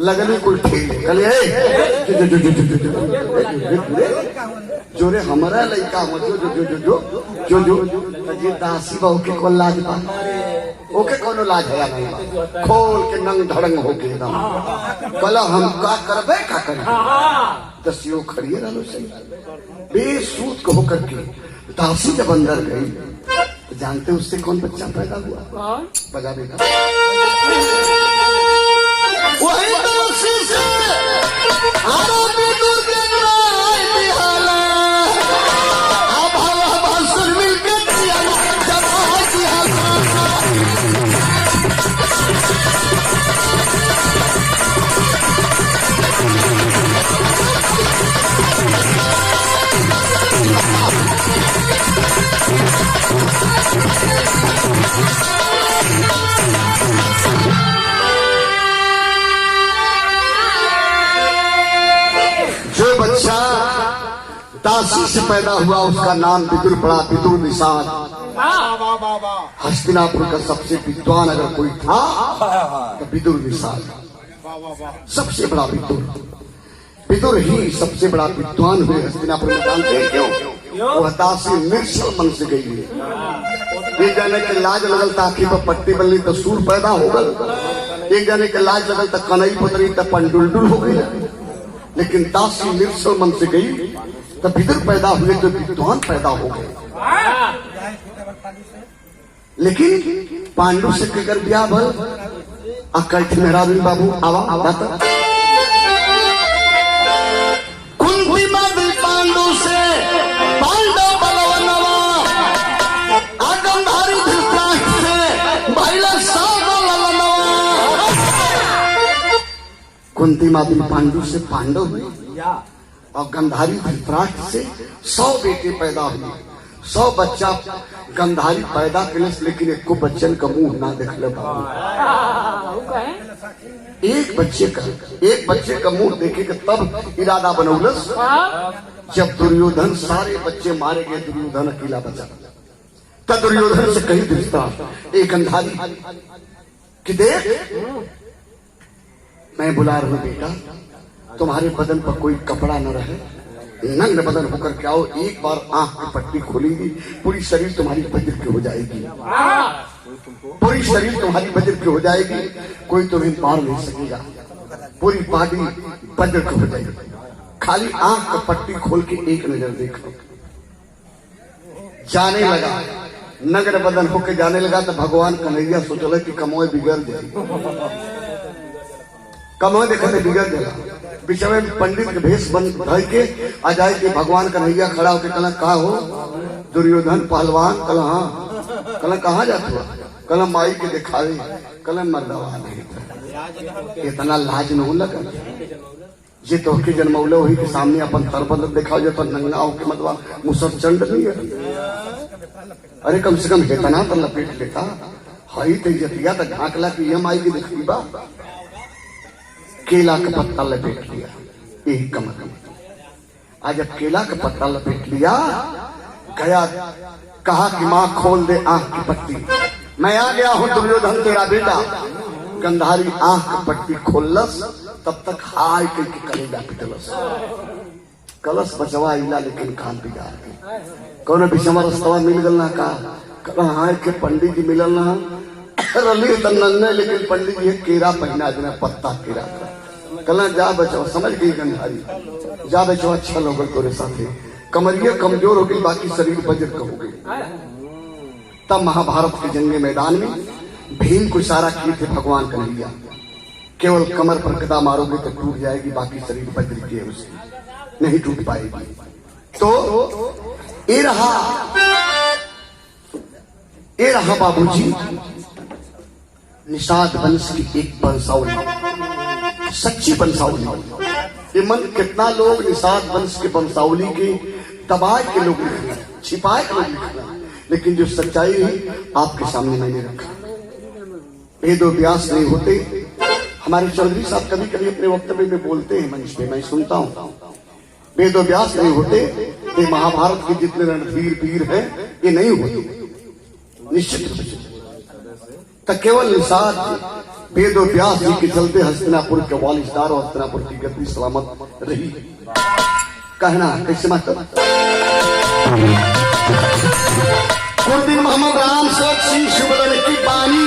लगने कुल ठेल कले जोरे हमारा लड़का हो जो जो जो जो जो जो जो ये दासी बहू के को लाज बा ओके कोनो लाज है नहीं खोल के नंग धड़ंग हो के एकदम कल हम का करबे का कर दसियो खड़िए रहलो सही बेसूत को होकर के दासी जब अंदर गई तो जानते उससे कौन बच्चा पैदा हुआ बजा बेटा वही दासी से आरोपी दूर के नाय बिहाला अब हवा सुन मिल के दिया जब आती हवा जो बच्चा दासी से पैदा हुआ उसका नाम विदुर पड़ा विदुर निषाद हस्तिनापुर का सबसे विद्वान अगर कोई था तो विदुर निषाद सबसे बड़ा विदुर ही सबसे बड़ा विद्वान हुए हस्तिनापुर में। जानते हैं क्यों वह दासी निर्छल मन से गई है। एक जाने के लाज लगल ताकि पर पट्टी बल्ली तो सूर पैदा हो गल एक जाने के लाज लगल तो कनई पतरी तो पंडुलडुल हो गई लेकिन दासी निर्छल मन से गई तो विदुर पैदा हुए तो विद्वान पैदा हो गए। लेकिन पांडु से केकर ब्याह भल अकल मेरा भी बाबू आवा आवा तो कुंती मादी पांडु से पांडव बलवनवा आगमधारी धृतराष्ट्र से भाईला कुंती मादी पांडु से पांडव हुए और गंधारी धृतराष्ट्र से 100 बेटे पैदा हुए 100 बच्चा गंधारी पैदा के लेकिन एक को बच्चन का मुंह ना देख ले एक बच्चे का मुंह देखे के तब इरादा बनौलस जब दुर्योधन सारे बच्चे मारे गए दुर्योधन अकेला बचा तब दुर्योधन से कही धृतराष्ट्र एक गंधारी कि देख मैं बुला रहा हूं बेटा तुम्हारे बदन पर कोई कपड़ा न रहे नग्न बदन होकर के आओ एक बार आंख की पट्टी खोलेगी पूरी शरीर तुम्हारी वज्र की हो जाएगी पूरी शरीर तुम्हारी वज्र की हो जाएगी कोई तुम्हें मार नहीं सकेगा पूरी बॉडी वज्र की हो जाएगी खाली आंख की पट्टी खोल के एक नजर देखो जाने लगा नग्न बदन होकर जाने लगा तो भगवान कन्हैया सोचल कि कमोए बिगड़ जाए कमोए देखते बिगड़ जाएगा बीच में पंडित के भेष बन धर के आ जाए कि भगवान कन्हैया खड़ा होकर कल कहा हो दुर्योधन पहलवान कल हाँ कल कहाँ जाते हो कल माई के दिखावे कल मर्दवा नहीं इतना लाज न लगा ये तो के जन्मौले वही के सामने अपन तरबद दिखाओ जो तो नंगा हो के मतवा मुसर चंड नहीं है अरे कम से कम इतना तो लपेट लेता हई तो जतिया तो ढाकला की ये माई की दिखी बा केला का पत्ता लपेट लिया यही कमर आज जब केला का पत्ता लपेट लिया गया कहा कि मां खोल दे आंख की पट्टी मैं आ गया हूं दुर्योधन तेरा बेटा गंधारी आंख की पट्टी खोलस तब तक हाय करके कलेजा पिटलस कलश बचवा इला लेकिन कान बिगाड़ गई कौन विषमा रस्तवा मिल गल ना का हाय के पंडित जी मिलल ना रली तन्ने लेकिन पंडित जी केरा पहना देना पत्ता केरा कल जा बचवा समझ गई गंधारी जा बचवा छल हो गल तोरे साथे कमरिया कमजोर हो गई बाकी शरीर वज्र का हो गई तब महाभारत के जंग मैदान में भीम को इशारा किए थे भगवान कन्हैया केवल कमर पर गदा मारोगे तो टूट जाएगी बाकी शरीर वज्र की है उसे नहीं टूट पाएगी तो ये रहा बाबूजी निषाद वंश की एक वंशावली, सच्ची वंशावली। ये मन कितना लोग निषाद वंश के वंशावली के दबाए के लोग लिख रहे हैं, छिपाए के लोग लिख रहे हैं, लेकिन जो सच्चाई है आपके सामने मैंने रखा। वेद व्यास नहीं होते। हमारे चौधरी साहब कभी कभी अपने वक्तव्य में बोलते हैं, मंच पे मैं सुनता हूं, वेद व्यास नहीं होते ये महाभारत के जितने रणधीर वीर हैं ये नहीं होते निश्चित रूप से। तो केवल निषाद वेद व्यास जी के चलते हस्तिनापुर के वालिदार और हस्तिनापुर की गद्दी सलामत रही। कहना कैसे मतलब गुरुदीन मोहम्मद राम सिंह शिवलन की बानी